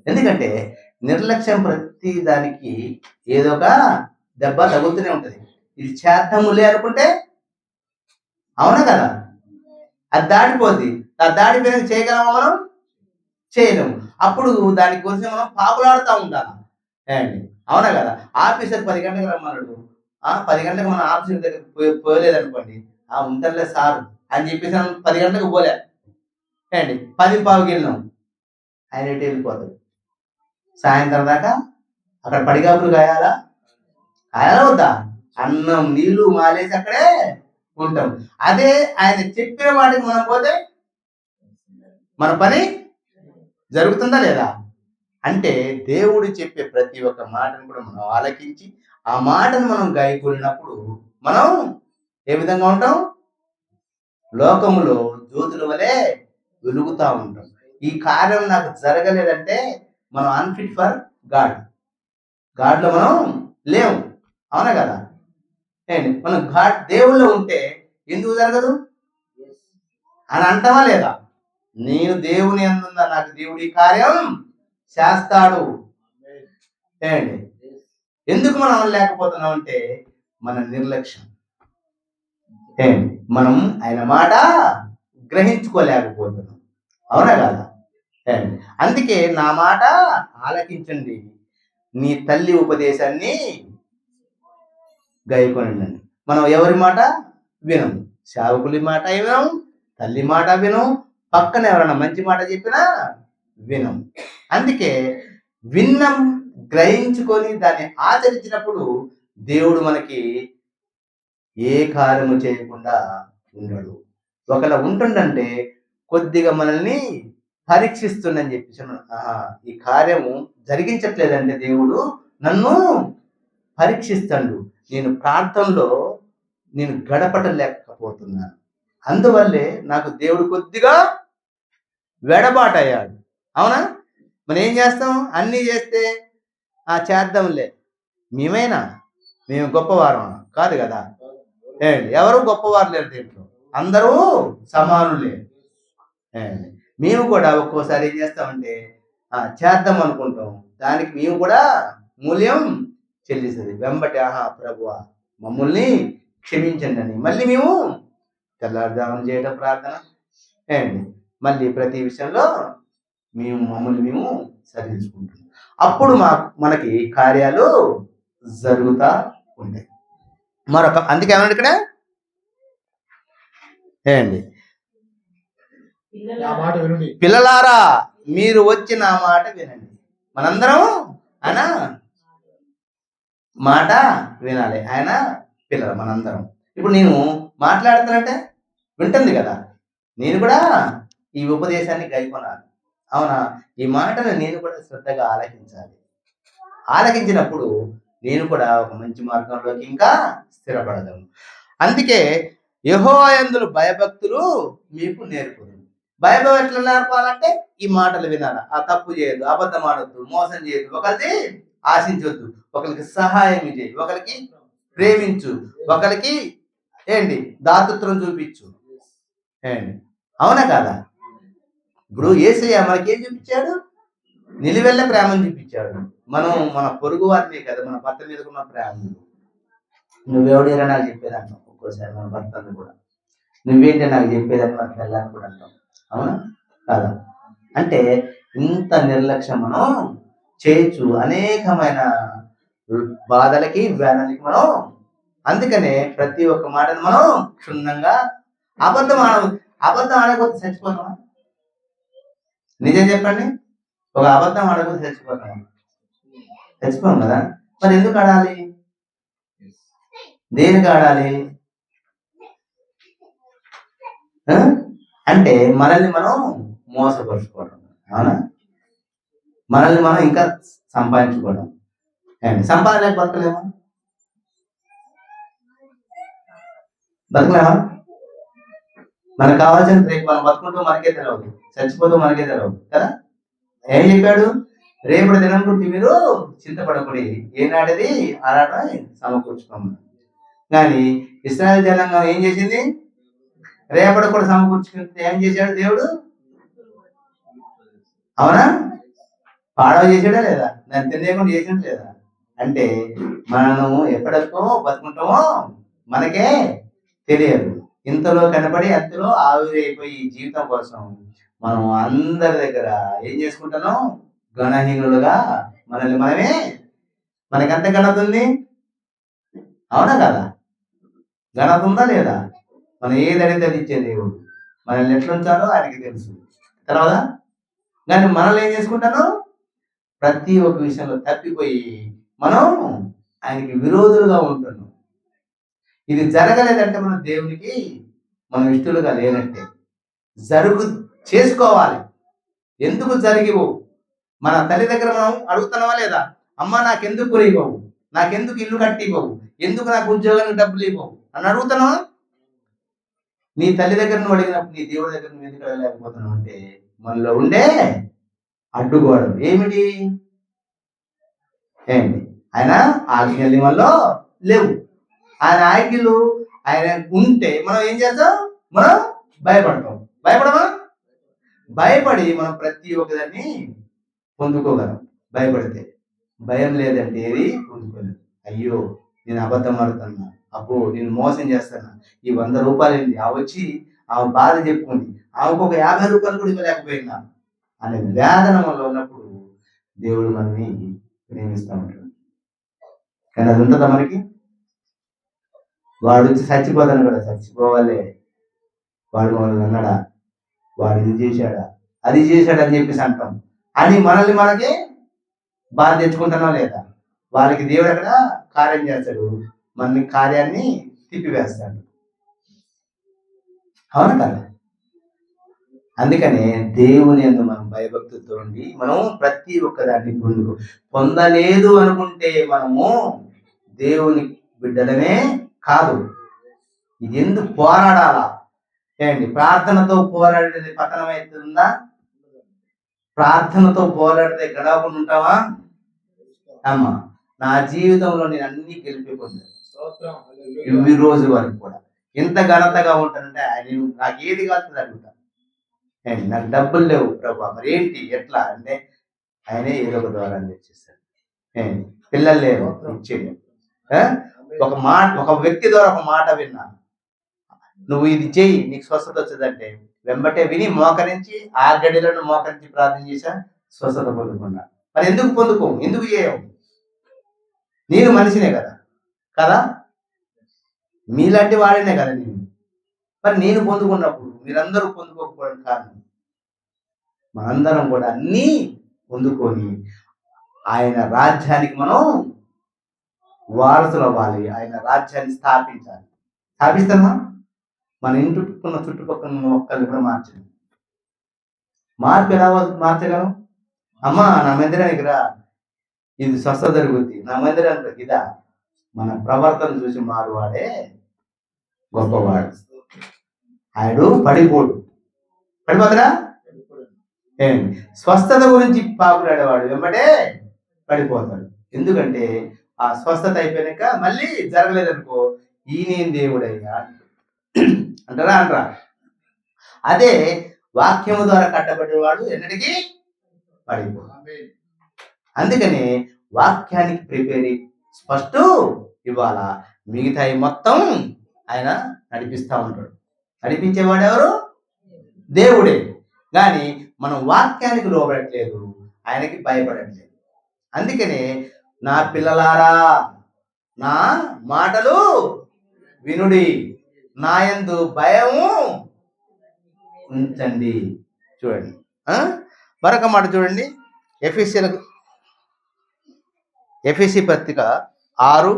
ఎందుకంటే నిర్లక్ష్యం ప్రతి దానికి ఏదో ఒక దెబ్బ తగులుతూనే ఉంటది. ఇది చేద్దాములే అనుకుంటే, అవునా కదా, అది దాటిపోద్ది. అది దాటిపోయిన చేయగలమా? మనం చేయలేము. అప్పుడు దాని గురించి మనం పాపులాడుతూ ఉండాలి. అవునా కదా? ఆఫీసర్ 10 గంటలకు రమ్మన్నాడు, 10 గంటలకు మనం ఆఫీసర్ దగ్గర పోలేదనుకోండి, ఉంటారులే సార్ అని చెప్పేసి 10 గంటలకు పోలే, 10:15కి వెళ్ళినాం, ఆయన ఎటు వెళ్ళిపోతాడు. సాయంత్రం దాకా అక్కడ పడిగాపులు కాయాలా వద్దా? అన్నం నీళ్లు మాలేసి అక్కడే ఉంటాం. అదే ఆయన చెప్పిన వాటికి మనం పోతే మన పని జరుగుతుందా లేదా? అంటే దేవుడు చెప్పే ప్రతి ఒక్క మాటను కూడా మనం ఆలకించి ఆ మాటను మనం గాయకున్నప్పుడు మనం ఏ విధంగా ఉంటాం? లోకములో జ్యోతుల వలె వెలుగుతా ఉంటాం. ఈ కార్యం నాకు జరగలేదంటే మనం అన్ఫిట్ ఫర్ గాడ్లో మనం లేవు. అవునా కదా? ఏంటి మనం దేవుళ్ళో ఉంటే ఎందుకు జరగదు అని అంటావా లేదా? నేను దేవుని అందుందా, నాకు దేవుడి కార్యం చేస్తాడు. ఏంటి ఎందుకు మనం లేకపోతున్నాం అంటే మన నిర్లక్ష్యం. ఏంటి మనం ఆయన మాట గ్రహించుకోలేకపోతున్నాం. అవునా కదా? ఏంటి అందుకే నా మాట ఆలకించండి, నీ తల్లి ఉపదేశాన్ని గైకొనండి. మనం ఎవరి మాట వినం, సేవకులి మాట వినం, తల్లి మాట వినం, పక్కన ఎవరైనా మంచి మాట చెప్పినా వినం. అందుకే విన్నం, గ్రహించుకొని దాన్ని ఆచరించినప్పుడు దేవుడు మనకి ఏ కార్యము చేయకుండా ఉండడు. ఒకవేళ ఉంటుండంటే కొద్దిగా మనల్ని పరీక్షిస్తుండని చెప్పేసి, ఈ కార్యము జరిగించట్లేదంటే దేవుడు నన్ను పరీక్షిస్తాడు, నేను ప్రార్థనలో నేను గడపటలేకపోతున్నాను, అందువల్లే నాకు దేవుడు కొద్దిగా వెడబాటయ్యాడు. అవునా? మనం ఏం చేస్తాం? అన్నీ చేస్తే చేద్దాంలే, మేము గొప్పవారం కాదు కదా. ఎవరు గొప్పవారు లేరు దీంట్లో, అందరూ సమానులే. మేము కూడా ఒక్కోసారి ఏం చేస్తామంటే చేద్దాం అనుకుంటాం, దానికి మేము కూడా మూల్యం చెల్లిస్తుంది. వెంబటి ప్రభువా మమ్మల్ని క్షమించండి అని మళ్ళీ మేము తెల్లారుజామున చేయడం ప్రార్థన. మళ్ళీ ప్రతి విషయంలో మమ్మల్ని మేము సరిదిద్దుకుంటాం. అప్పుడు మనకి కార్యాలు జరుగుతా ఉంటాయి. అందుకే ఏమన్నా ఇక్కడ పిల్లలారా మీరు వచ్చి నా మాట వినండి. మనందరం ఆయన మాట వినాలి. ఆయన పిల్లలు మనందరం. ఇప్పుడు నేను మాట్లాడుతానంటే వింటుంది కదా, నేను కూడా ఈ ఉపదేశాన్ని గైకొనాలి. అవునా? ఈ మాటను నేను కూడా శ్రద్ధగా ఆలకించాలి. ఆలకించినప్పుడు నేను కూడా ఒక మంచి మార్గంలోకి ఇంకా స్థిరపడగలను. అందుకే యెహోవా యందు భయభక్తులు మీకు నేర్పుదు. భయభక్తులు ఎట్లా నేర్పాలంటే ఈ మాటలు వినాలి. తప్పు చేయొద్దు, అబద్ధం ఆడొద్దు, మోసం చేయొద్దు, ఒకరిది ఆశించొద్దు, ఒకరికి సహాయం చేయి, ఒకరికి ప్రేమించు, ఒకరికి దాతృత్వం చూపించు. అవునా కాదా? ఇప్పుడు యేసయ్య మనకేం చూపించాడు? నిలువెల్ల ప్రేమను చూపించాడు. మనం మన పొరుగు వారిని కదా, మన భర్త మీద ఉన్న ప్రేమ. నువ్వెవడేరా నాకు చెప్పేదంటాం ఒక్కోసారి మన భర్తను కూడా, నువ్వేంటి నాకు చెప్పేదని మన పిల్లల్ని కూడా అంటాం. అవునా కాదా? అంటే ఇంత నిర్లక్ష్యం మనం చేయొచ్చు, అనేకమైన బాధలకి వేదనలకి మనం. అందుకనే ప్రతి ఒక్క మాటను మనం క్షుణ్ణంగా అబద్ధం ఆడకపోతే చచ్చిపోతామా? నిజం చెప్పండి, ఒక అబద్ధం ఆడకపోతే చచ్చిపోం కదా. మరి ఎందుకు ఆడాలి? దేనికి ఆడాలి అంటే మనల్ని మనం మోసపరుచుకోవడం. అవునా? మనల్ని మనం ఇంకా సంపాదించుకోవడం. సంపాదన లేక బతకలేమా? మనకు కావాల్సిన రేపు మనం బతుకుంటూ మనకే తెలవదు, చచ్చిపోతూ మనకే తెలవదు కదా. ఏం చెప్పాడు? రేపటి దినం గురించి మీరు చింతపడకూడి, ఏనాటిది ఆరాటం సమకూర్చుకోమని. కానీ ఇశ్రాయేలు జనాంగం ఏం చేసింది? రేపటి కూడా సమకూర్చుకుంటే ఏం చేశాడు దేవుడు? అవునా? పాడవ చేసాడా లేదా? దాన్ని తెలియకుండా చేసాడు లేదా? అంటే మనము ఎప్పటికో బతుకుంటామో మనకే తెలియదు. ఇంతలో కనపడి అంతలో ఆవిరైపోయి జీవితం కోసం మనం అందరి దగ్గర ఏం చేసుకుంటున్నాం? గణహీనులుగా మనల్ని మనమే. మనకెంత ఘనత ఉంది? అవునా కదా? ఘనత ఉందా లేదా? మనం ఏది అడిగితే అది ఇచ్చే దేవుడు. మనల్ని ఎట్లా ఉంచాలో ఆయనకి తెలుసు, తర్వాత. కానీ మనల్ని ఏం చేసుకుంటాను? ప్రతి ఒక్క విషయంలో తప్పిపోయి మనం ఆయనకి విరోధులుగా ఉంటున్నాం. ఇది జరగలేదంటే మనం దేవునికి మనం ఇష్టలుగా లేనట్టే. చేసుకోవాలి. ఎందుకు జరిగివు? మన తల్లి దగ్గర మనం అడుగుతున్నావా లేదా? అమ్మ నాకెందుకు కూర ఇవ్వవు, నాకెందుకు ఇల్లు కట్టి ఇవ్వవు, ఎందుకు నాకు ఉద్యోగానికి డబ్బులు ఇవ్వవు అని అడుగుతున్నావా? నీ తల్లి దగ్గర నువ్వు అడిగినప్పుడు నీ దేవుడి దగ్గర నువ్వు ఎందుకు అడగలేకపోతున్నావు అంటే మనలో ఉండే అడ్డుగోడలు ఏమిటి? ఏంటి? ఆయన ఆజ్ఞలు మనలో లేవు. ఆయన ఆజ్ఞలు ఆయన ఉంటే మనం ఏం చేస్తాం? మనం భయపడతాం. భయపడమా? భయపడి మనం ప్రతి ఒక్కదాన్ని పొందుకోగలం. భయపడితే భయం లేదంటే ఏది పొందుకోలేదు. అయ్యో నేను అబద్ధం ఆడుతున్నా, అబ్బో నేను మోసం చేస్తున్నా, ఈ 100 రూపాయలు ఏంది? ఆ వచ్చి ఆమె బాధ చెప్పుకుంది, ఆమెకు ఒక 50 రూపాయలు కూడా ఇవ్వలేకపోయినా అనే వేదన మనలో ఉన్నప్పుడు దేవుడు మనల్ని ప్రేమిస్తూ ఉంటాడు. కానీ అది ఉంటుందా మనకి? వాడు వచ్చి చచ్చిపోతాను కూడా, చచ్చిపోవాలి, వాడు మనల్ని అన్నాడా, వాడు ఇది చేశాడా, అది చేశాడు అని చెప్పేసి అంటాం. అని మనల్ని మనకి బాధ తెచ్చుకుంటున్నాం లేదా? వాళ్ళకి దేవుడు అక్కడ కార్యం చేస్తాడు, మన కార్యాన్ని తిప్పివేస్తాడు. అవును కదా? అందుకనే దేవుని యందు మనం భయభక్తులతో ఉండి మనం ప్రతి ఒక్కదాన్ని పొందలేదు అనుకుంటే మనము దేవుని బిడ్డలనే కాదు. ఇది ఎందుకు పోరాడాలా? ఏంటి? ప్రార్థనతో పోరాడేది పతనం అవుతుందా? ప్రార్థనతో పోరాడితే గడవకుండా ఉంటావా? అమ్మా, నా జీవితంలో నేను అన్ని గెలిపిపోయాను ఈ రోజు వరకు కూడా. ఎంత ఘనతగా ఉంటానంటే నేను నాకు ఏది కాదు అడుగుతా. నాకు డబ్బులు లేవు ప్రభా, మరి ఏంటి ఎట్లా అంటే ఆయనే ఏదో ఒక ద్వారా తెచ్చేస్తాడు. పిల్లలు లేవు, ఇచ్చేది. ఒక వ్యక్తి ద్వారా ఒక మాట విన్నా, నువ్వు ఇది చెయ్యి నీకు స్వస్థత వచ్చేదంటే వెంబటే విని మోకరించి ఆ గడిలను మోకరించి ప్రార్థన చేశా, స్వస్థత పొందుకున్నా. మరి ఎందుకు పొందుకో? ఎందుకు చేయవు? నేను మనిషినే కదా కదా, మీలాంటి వాడినే కదా నేను. మరి నేను పొందుకున్నప్పుడు మీరందరూ పొందుకోకపోవడం కారణం, మనందరం కూడా అన్నీ పొందుకొని ఆయన రాజ్యానికి మనం వారసులు అవ్వాలి. ఆయన రాజ్యాన్ని స్థాపించాలి. స్థాపిస్తామా? మన ఇంటికున్న చుట్టుపక్కల మొక్కలు కూడా మార్చండి. మార్పు ఎలా మార్చగలం? అమ్మా నా మందిరానికి రా, ఇది స్వస్థత జరుగుద్ది, నా మందిరానికి ఇదా. మన ప్రవర్తన చూసి మారువాడే గొప్పవాడు. ఆయన పడిపోడు. పడిపోతాడా? స్వస్థత గురించి పాకులాడేవాడు వెంబడే పడిపోతాడు. ఎందుకంటే ఆ స్వస్థత అయిపోయాక మళ్ళీ జరగలేదనుకో, ఈయనేం దేవుడయ్యా అంటారా? అంటారా? అదే వాక్యము ద్వారా కట్టబడేవాడు ఎన్నటికీ పడిపోడు. అందుకని వాక్యానికి ప్రిపేర్ ఫస్ట్ ఇవ్వాలా, మిగతాయి మొత్తం ఆయన నడిపిస్తూ ఉంటాడు. నడిపించేవాడు ఎవరు? దేవుడే. కానీ మనం వాక్యానికి లోబడట్లేదు, ఆయనకి భయపడట్లేదు. అందుకనే నా పిల్లలారా నా మాటలు వినుడి, నా యందు భయము ఉంచండి. చూడండి మరొక మాట చూడండి, ఎఫెసీ పత్రిక 6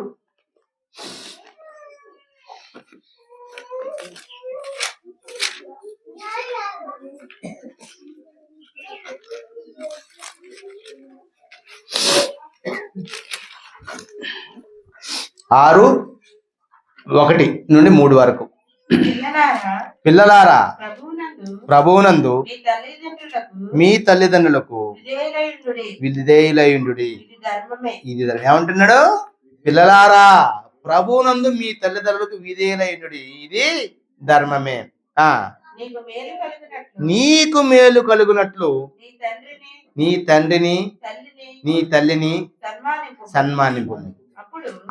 1 నుండి 3 వరకు. పిల్లలారా ప్రభువునందు మీ తల్లిదండ్రులకు విధేయులయుండుడి. ఇది ఏమంటున్నాడు? పిల్లలారా ప్రభువునందు మీ తల్లిదండ్రులకు విధేయులయుండుడి, ఇది ధర్మమే. నీకు మేలు కలుగునట్లు నీ తండ్రిని నీ తల్లిని సన్మానింపు,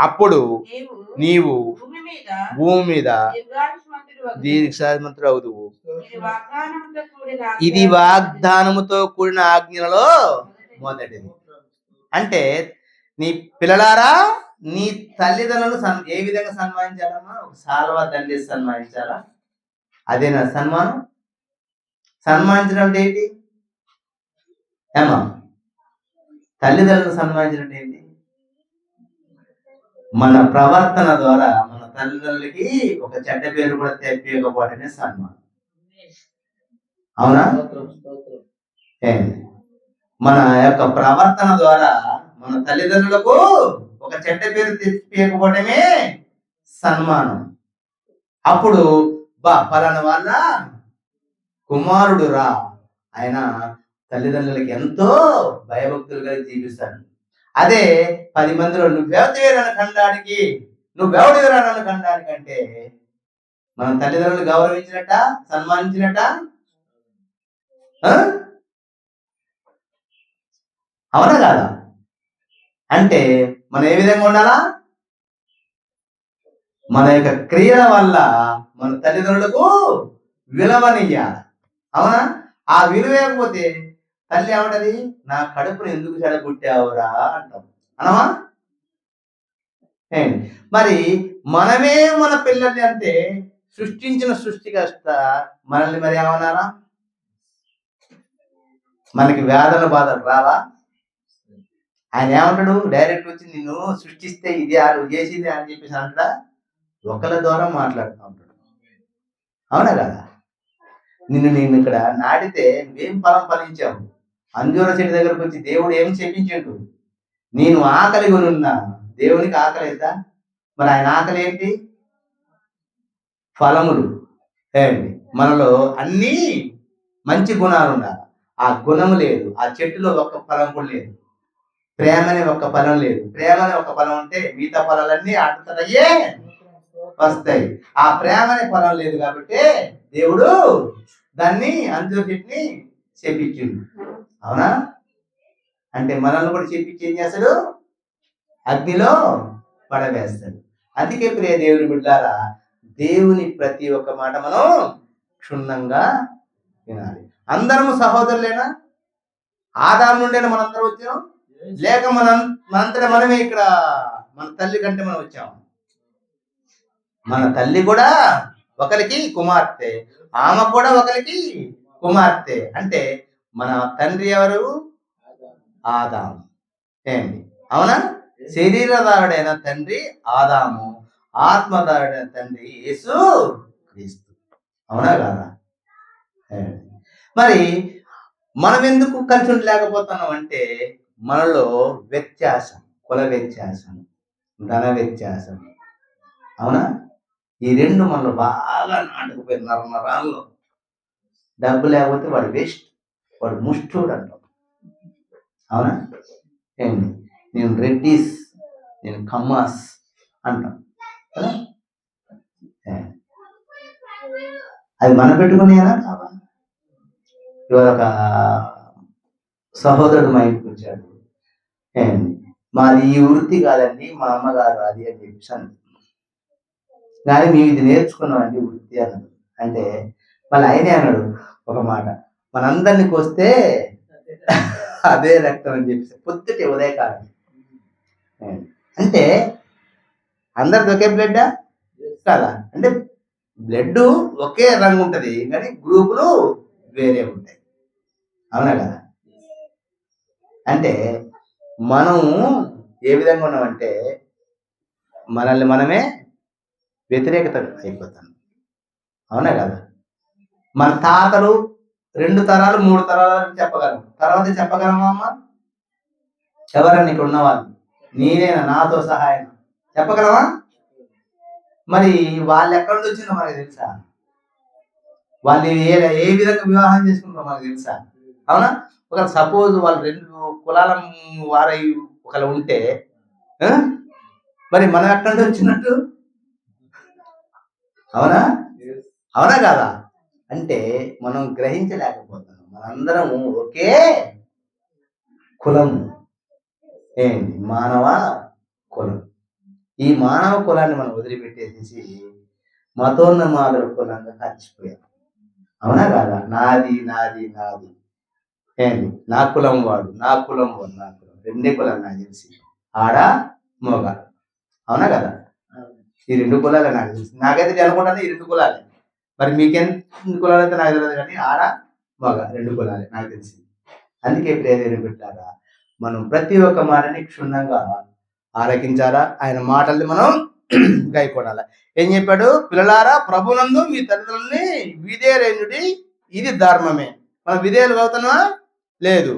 అప్పుడు నీవు భూమి మీద దీర్ఘశాంతుడు అవుదువు. ఇది వాగ్దానముతో కూడిన ఆజ్ఞలలో మొదటిది. అంటే నీ పిల్లలారా నీ తల్లిదండ్రులను ఏ విధంగా సన్మానించాలమ్మా? ఒక సాల్వా దండేసి సన్మానించాలా? అదేనా సన్మానం? సన్మానించడం అంటే ఏంటి ఏమా? తల్లిదండ్రులను సన్మానించడం ఏంటి? మన ప్రవర్తన ద్వారా మన తల్లిదండ్రులకి ఒక చెడ్డ పేరు కూడా తెప్పియకపోవటమే సన్మానం. అవునా? మన యొక్క ప్రవర్తన ద్వారా మన తల్లిదండ్రులకు ఒక చెడ్డ పేరు తెప్పియకపోవటమే సన్మానం. అప్పుడు పలానా వాళ్ళ కుమారుడు రా, ఆయన తల్లిదండ్రులకి ఎంతో భయభక్తులుగా జీవిస్తాను. అదే 10 మందిలో నువ్వెవడివిరా ఖండానికి, నువ్వెవడివిరా నన్ను ఖండానికి అంటే మనం తల్లిదండ్రులు గౌరవించినట్ట, సన్మానించినట్ట? ఆ? అవునా కాదా? అంటే మనం ఏ విధంగా ఉండాలా? మన యొక్క క్రియల వల్ల మన తల్లిదండ్రులకు విలువనియ్యాలి. అవునా? ఆ విలువేయకపోతే తల్లి ఏమంటది? నా కడుపును ఎందుకు చెడగొట్టావురా అంటాం. అనమా? మరి మనమే మన పిల్లల్ని అంటే సృష్టించిన సృష్టికర్త మనల్ని మరి ఏమన్నారా? మనకి వేదన బాధలు రావా? ఆయన ఏమంటాడు? డైరెక్ట్ వచ్చి నిన్ను సృష్టిస్తే ఇది నువ్వు చేసింది అని చెప్పేసి అంటాడా? ఒకళ్ళ ద్వారా మాట్లాడుతూ ఉంటాడు. అవునా కదా? నేను ఇక్కడ నాటితే నువ్వేం ఫలం ఫలించావు? అంజూర చెట్టు దగ్గరకు వచ్చి దేవుడు ఏం చెప్పించాడు? నేను ఆకలి కొనున్నా. దేవునికి ఆకలి అవుతా? మరి ఆయన ఆకలి ఏంటి? ఫలములు. ఏంటి మనలో అన్ని మంచి గుణాలు ఉండాలి. ఆ గుణము లేదు. ఆ చెట్టులో ఒక్క ఫలం కూడా లేదు. ప్రేమ అనే ఒక్క ఫలం లేదు. ప్రేమ అనే ఒక ఫలం ఉంటే మిగతా ఫలాలన్నీ ఆటతయ్యే వస్తాయి. ఆ ప్రేమ అనే ఫలం లేదు కాబట్టి దేవుడు దాన్ని అంజూర చెట్టుని చెప్పించిండు. అవునా? అంటే మనల్ని కూడా చెప్పించి ఏం చేస్తాడు? అగ్నిలో పడవేస్తాడు. అందుకే ప్రియ దేవుని బిడ్డలారా, దేవుని ప్రతి ఒక్క మాట మనం క్షుణ్ణంగా వినాలి. అందరము సహోదరులేనా? ఆదాము నుండేనా మనందరం వచ్చాం? లేక మనంతటా మనమే ఇక్కడ మన తల్లి కంటే మనం వచ్చాము? మన తల్లి కూడా ఒకరికి కుమార్తె, ఆమె కూడా ఒకరికి కుమార్తె. అంటే మన తండ్రి ఎవరు? ఆదాము. ఏంటి? అవునా? శరీరధారుడైన తండ్రి ఆదాము, ఆత్మధారుడైన తండ్రి యేసు క్రీస్తు. అవునా కాదా? మరి మనం ఎందుకు కలిసి ఉండలేకపోతున్నాం అంటే మనలో వ్యత్యాసం, కుల వ్యత్యాసం, ధన వ్యత్యాసం. అవునా? ఈ రెండు మనలో బాగా నాటుకుపోయిన నరాల్లో. డబ్బు లేకపోతే వాడు వేస్ట్, వాడు ముష్టుడు అంటాం. అవునా? ఏంటి? నేను రెడ్డిస్, నేను కమ్మాస్ అంటాం కదా? అది మనం పెట్టుకునేనా కావా? ఇవాళ ఒక సహోదరుడు మా ఇంటికి వచ్చాడు. మాది ఈ వృత్తి కాదండి, మా అమ్మగారు అది అని చెప్పాను. కానీ మేము ఇది నేర్చుకున్నామండి వృత్తి అన్నాడు. అంటే మళ్ళీ ఆయనే అన్నాడు ఒక మాట, మనందరినీ కోస్తే అదే రక్తం అని చెప్పేసి పొద్దుటే ఉదయకాలం. అంటే అందరికి ఒకే బ్లడ్డా కాదా? అంటే బ్లడ్ ఒకే రంగు ఉంటది కానీ గ్రూపులు వేరే ఉంటాయి. అవునా కదా? అంటే మనం ఏ విధంగా ఉన్నామంటే మనల్ని మనమే వ్యతిరేకత అయిపోతాం. అవునా కదా? మన తాతలు 2 తరాలు 3 తరాలు చెప్పగలం, తర్వాత చెప్పగలమా అమ్మ? ఎవరన్నా ఇక్కడ ఉన్నవాళ్ళు నేనేనా, నాతో సహాయం చెప్పగలమా? మరి వాళ్ళు ఎక్కడి నుంచి వచ్చిందో మనకు తెలుసా? వాళ్ళు ఏ విధంగా వివాహం చేసుకుంటారో మనకు తెలుసా? అవునా? ఒక సపోజ్ వాళ్ళు 2 కులాల వారై ఒకరు ఉంటే మరి మనం ఎక్కడి నుంచి వచ్చినట్టు? అవునా? అవునా కాదా? అంటే మనం గ్రహించలేకపోతున్నాం. మనందరము ఒకే కులం. ఏంటి? మానవ కులం. ఈ మానవ కులాన్ని మనం వదిలిపెట్టేసేసి మతోన్నమాదుల కులంగా కలిసిపోయాం. అవునా కాదా? నాది నాది నాది. ఏంటి? నా కులం వాడు, నా కులం వాడు, నా కులం. 2 కులాలు నాకు తెలిసి, ఆడ మోగ. అవునా కదా? ఈ 2 కులాలే నాకు తెలిసి. నాకైతే నేను అనుకుంటాను ఈ 2 కులాలే. మరి మీకెన్ని కులాలు అయితే నాకు తెలియదు కానీ ఆడ మగ 2 కులాలే నాకు తెలిసి. అందుకే ప్రియమైన బిడ్డలారా, మనం ప్రతి ఒక్క మాటని క్షుణ్ణంగా ఆలకించాలా, ఆయన మాటల్ని మనం గైకొనాలా. ఏం చెప్పాడు? పిల్లలారా ప్రభునందు మీ తల్లిదండ్రులని విధేయులైనడి, ఇది ధర్మమే. మనం విధేయులు అవుతున్నామా? లేదు.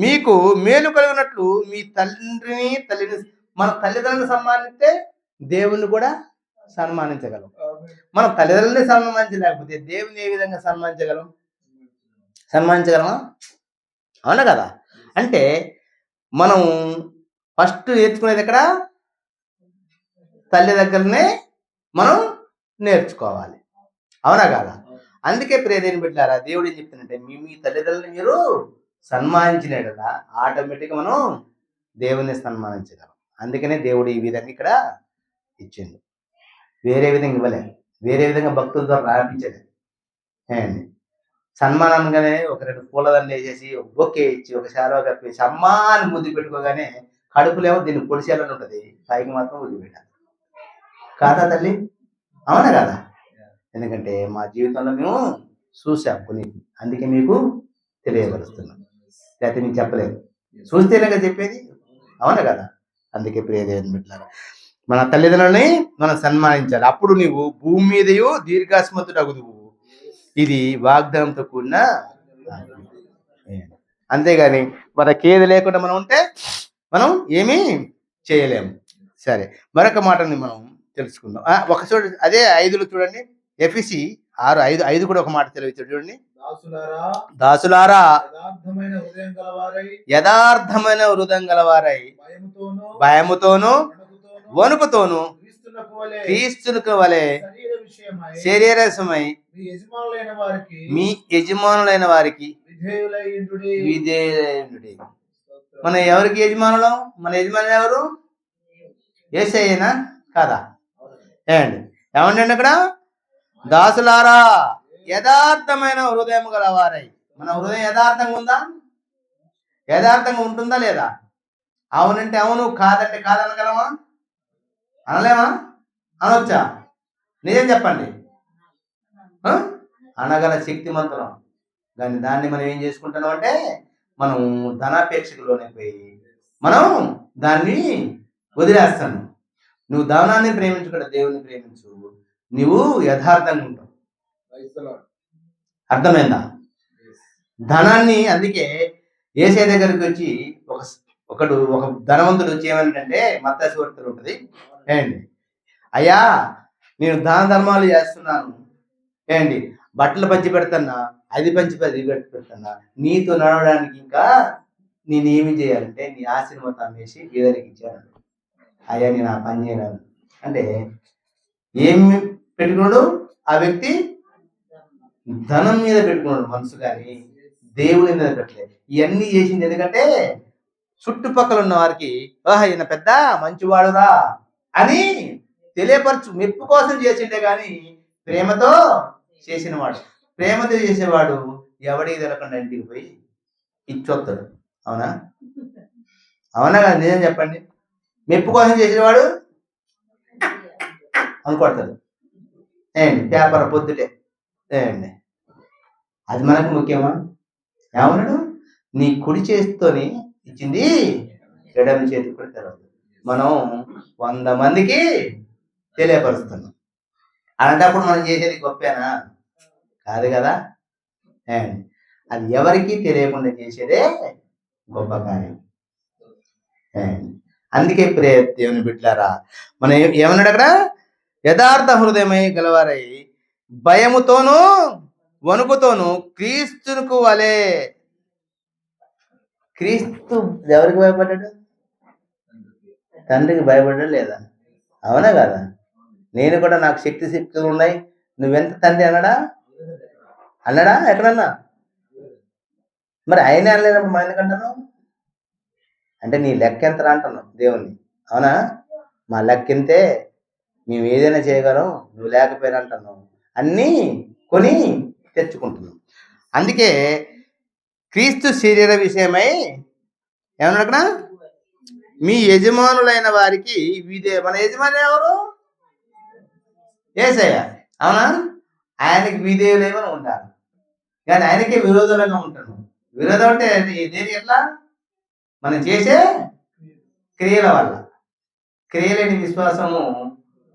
మీకు మేలు కలిగినట్లు మీ తల్లిని మన తల్లిదండ్రులను సన్మానిస్తే దేవుణ్ణి కూడా సన్మానించగలం. మనం తల్లిదండ్రులని సన్మానించలేకపోతే దేవుని ఏ విధంగా సన్మానించగలం? సన్మానించగలమా? అవునా కదా? అంటే మనం ఫస్ట్ నేర్చుకునేది ఎక్కడ? తల్లి దగ్గరనే మనం నేర్చుకోవాలి. అవునా కదా? అందుకే ప్రియదేవుని బిడ్డలారా, దేవుడు ఏం చెప్తానంటే మీ మీ తల్లిదండ్రులను మీరు సన్మానించిన కదా ఆటోమేటిక్గా మనం దేవుని సన్మానించగలం. అందుకనే దేవుడు ఈ విధంగా ఇక్కడ ఇచ్చింది. వేరే విధంగా ఇవ్వలేదు. వేరే విధంగా భక్తుల ద్వారా రాపించలేదు. అండి సన్మానంగానే ఒక 2 పూలదండలు వేసేసి ఒక బొకే ఇచ్చి ఒక శాలువా కప్పేసి అమ్మా అని ముద్దు పెట్టుకోగానే కడుపులేమో దీన్ని పొడిచేయాలని ఉంటుంది, పైకి మాత్రం ముద్దు పెట్టాలి. కాదా తల్లి? అవునా కదా? ఎందుకంటే మా జీవితంలో మేము చూసాం కొన్ని, అందుకే మీకు తెలియపరుస్తున్నాం. లేకపోతే మీకు చెప్పలేదు, చూస్తేనే కదా చెప్పేది. అవునా కదా? అందుకే ప్రియదేవుని బిడ్డలారా, మన తల్లిదండ్రులని మనం సన్మానించాలి. అప్పుడు నీవు భూమి మీదయు దీర్ఘాస్మతుడగుదువు. ఇది వాగ్దానంతో కూడిన అంతేగాని మనకేది లేకుండా మనం ఉంటే మనం ఏమీ చేయలేము. సరే, మరొక మాటని మనం తెలుసుకుందాం. ఒక చోటు అదే 5లో చూడండి, ఎఫెసీ 6:5 కూడా ఒక మాట తెలియదు చూడండి. దాసులారా యథార్థమైన హృదయం గలవారై భయముతోను వణుకుతోను క్రీస్తునకు వలె శరీరమై మీ యజమానులైన వారికి విధేయులై. మన ఎవరికి యజమానులం? మన యజమానులు ఎవరు? యేసయ్యేనా కాదా? ఏమండి అక్కడ? దాసులారా యథార్థమైన హృదయం గలవారై. మన హృదయం యథార్థంగా ఉందా? యథార్థంగా ఉంటుందా లేదా? అవునంటే అవును, కాదంటే కాదనగలమా? అనలేమా? అనొచ్చా? నిజం చెప్పండి. అనగల శక్తిమంతులం. కానీ దాన్ని మనం ఏం చేసుకుంటున్నాం అంటే మనం ధనాపేక్షకులోనైపోయి మనం దాన్ని వదిలేస్తాను. నువ్వు ధనాన్ని ప్రేమించుకుంటే దేవుని ప్రేమించు, నువ్వు యథార్థంగా ఉంటావు. అర్థమైందా? ధనాన్ని అందుకే యేసయ్య దగ్గరికి వచ్చి ఒక ధనవంతుడు వచ్చి ఏమంటే మత్తయి వార్తలో ఉంటుంది, ఏండి అయ్యా నేను దాన ధర్మాలు చేస్తున్నాను, ఏండి బట్టలు పంచి పెడతానా, అది పంచి పెడతానా, నీతో నడవడానికి ఇంకా నేనేమి చేయాలంటే నీ ఆస్తిని మొత్తం అమ్మేసి బీదరికి ఇచ్చాను. అయ్యా నేను ఆ పని చేయను అంటే ఏమి పెట్టుకున్నాడు ఆ వ్యక్తి? ధనం మీద పెట్టుకున్నాడు మనసు, కానీ దేవుని మీద పెట్టలేదు. ఇవన్నీ చేసింది ఎందుకంటే చుట్టుపక్కల ఉన్న వారికి ఈయన పెద్ద మంచివాడురా అని తెలియపరచు, మెప్పు కోసం చేసిండే కానీ ప్రేమతో చేసినవాడు. ప్రేమతో చేసేవాడు ఎవడికి తెలకుండా ఇంటికి పోయి ఇచ్చొస్తాడు. అవునా? అవునా కదా? నిజం చెప్పండి. మెప్పు కోసం చేసేవాడు అనుకొడతాడు, పేపర్ పొద్దుటే. అది మనకు ముఖ్యమా? ఏమన్నాడు? నీ కుడి చేతితోని ఇచ్చింది ఎడమ చేతికి కూడా తెలవదు. మనం 100 మందికి తెలియపరుస్తున్నాం. అలాంటప్పుడు మనం చేసేది గొప్పేనా? కాదు కదా? అది ఎవరికి తెలియకుండా చేసేదే గొప్ప కార్యం. అందుకే దేవుని బిడ్డలారా, మనం ఏమన్నాడు అక్కడ? యథార్థ హృదయమై గలవారై భయముతోను వణుకుతోను క్రీస్తునకు వలె. క్రీస్తు ఎవరికి భయపడ్డాడు? తండ్రికి భయపడ్డాడు లేదా? అవునా కదా? నేను కూడా నాకు శక్తులు ఉన్నాయి, నువ్వెంత తండ్రి అన్నాడా? ఎక్కడన్నా? మరి ఆయన అనలేనప్పుడు మనం ఎందుకంటాను? అంటే నీ లెక్క ఎంత అంటున్నావు దేవుణ్ణి. అవునా? మా లెక్క ఎంతే, మేము ఏదైనా చేయగలం, నువ్వు లేకపోయినా అంటున్నావు. అన్నీ కొని తెచ్చుకుంటున్నాం. అందుకే క్రీస్తు శరీర విషయమై ఏమన్నా అక్కడ? మీ యజమానులైన వారికి మన యజమాని ఎవరు? యేసయ్య. అవునా? ఆయనకి విధేయులేమని ఉంటారు, కానీ ఆయనకే విరోధంగా ఉంటాను. విరోధం అంటే దేని ఎట్లా? మనం చేసే క్రియల వల్ల. క్రియలేని విశ్వాసము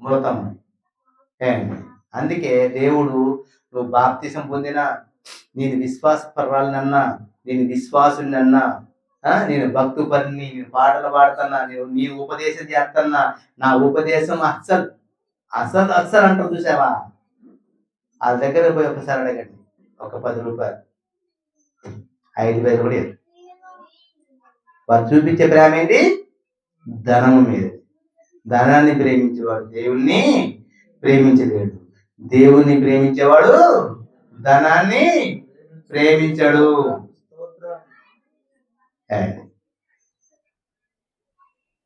మృతము. అందుకే దేవుడు నువ్వు బాప్తిసం పొందినా, నేను విశ్వాసపరాలనన్నా, నేను విశ్వాసునన్నా, నేను భక్తు పని, నేను పాటలు పాడుతున్నా, నీ ఉపదేశం చేస్తున్నా, నా ఉపదేశం అస్సలు అంటారు చూసావా? ఆ దగ్గర పోయి ఒకసారి అడగండి, ఒక 10 రూపాయలు 5,000 కూడా లేదు. వారు చూపించే ప్రేమ ఏంటి? ధనము మీద. ధనాన్ని ప్రేమించేవాడు దేవుణ్ణి ప్రేమించలేడు. దేవుణ్ణి ప్రేమించేవాడు ధనాన్ని ప్రేమించడు.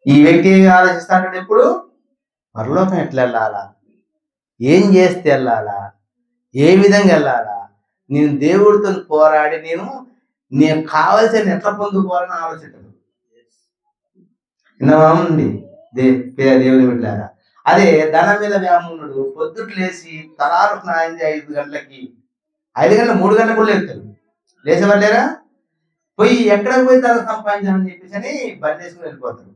ఈ వ్యక్తి ఆలోచిస్తాడు ఎప్పుడు పరలోకం ఎట్లా వెళ్ళాలా, ఏం చేస్తే వెళ్ళాలా, ఏ విధంగా వెళ్ళాలా, నేను దేవుడితో పోరాడి నేను కావలసిన ఎట్లా పొందుకోవాలని ఆలోచించదు. విన్నవామండి దేవుని బిడ్డారా. అదే ధనం మీద వ్యామనుడు పొద్దుట్లు లేచి తలారు స్నానం 5 గంటలకి 5 గంటల 3 గంటలకు కూడా లేపుతాడు. లేచేవాళ్ళేరా పోయి ఎక్కడికి పోయి ధనం సంపాదించాలని చెప్పేసి అని బండి వేసుకుని వెళ్ళిపోతాడు.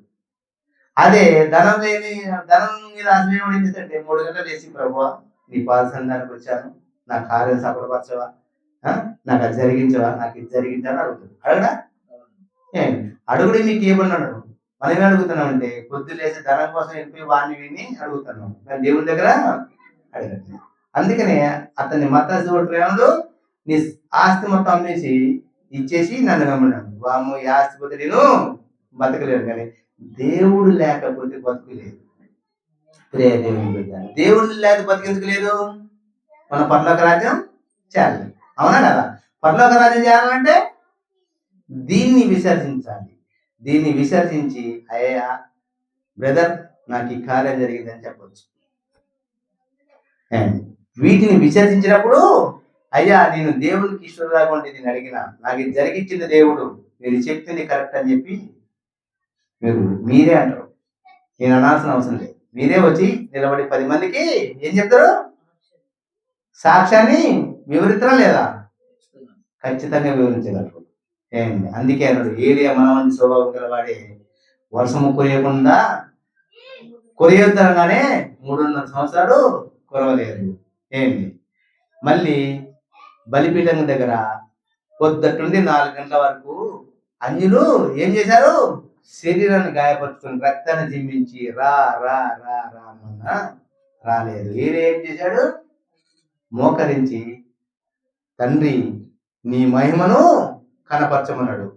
అదే ధనం మీద ఆశ్రయం ఏం చేస్తాడంటే 3 గంటలు లేచి ప్రభువా నీ పాదసంధానికి వచ్చాను, నా కార్యం సఫలపరచవా, నాకు అది జరిగించవా, నాకు ఇది జరిగించని అడుగుతాడు. అడగడా? అడుగుడు మీకు ఏమన్నాడు? మనమే అడుగుతున్నామంటే పొద్దు లేచి ధనం కోసం వెళ్ళిపోయి వాడిని విని అడుగుతున్నాం, కానీ దేవుని దగ్గర అడగట్లేదు. అందుకనే అతన్ని మత్తాసు ప్రేమలో నీ ఆస్తి మొత్తం అమ్మేసి ఇచ్చేసి నన్ను నమ్మన్నాడు. వాము ఈ ఆస్తి పోతే నేను బతకలేను, కానీ దేవుడు లేకపోతే బతుకులేదు. ప్రియ దేవుని బిడ్డ, దేవుడు లేక బతికెందుకు లేదు? మన పరలోక రాజ్యం చేయాలి. అవునా కదా? పరలోక రాజ్యం చేయాలంటే దీన్ని విసర్జించాలి. దీన్ని విసర్జించి అయ్యా బ్రదర్ నాకు ఈ కార్యం జరిగిందని చెప్పొచ్చు. వీటిని విసర్జించినప్పుడు అయ్యా నేను దేవునికి ఇష్టం రాకుండా నేను అడిగినా, నాకు ఇది జరిగించింది దేవుడు, మీరు చెప్పింది కరెక్ట్ అని చెప్పి మీరే అంటారు. నేను అనాల్సిన అవసరం లేదు. మీరే వచ్చి నిలబడి 10 మందికి ఏం చెప్తారు? సాక్ష్యాన్ని వివరిస్తారా లేదా? ఖచ్చితంగా వివరించగలరు. అందుకే అన్నాడు ఏలియా మనవంటి స్వభావం గలవాడే వర్షము కురియొద్దనగానే 3.5 సంవత్సరాలు కురవలేదు. మళ్ళీ బలిపీఠం దగ్గర పొద్దుట్టుండి 4 గంటల వరకు అన్యులు ఏం చేశారు? శరీరాన్ని గాయపరుచుకుని రక్తాన్ని జిమ్మించి రా రా రా రా రాలేదు. ఏం చేశాడు? మోకరించి తండ్రి నీ మహిమను కనపరచమన్నాడు.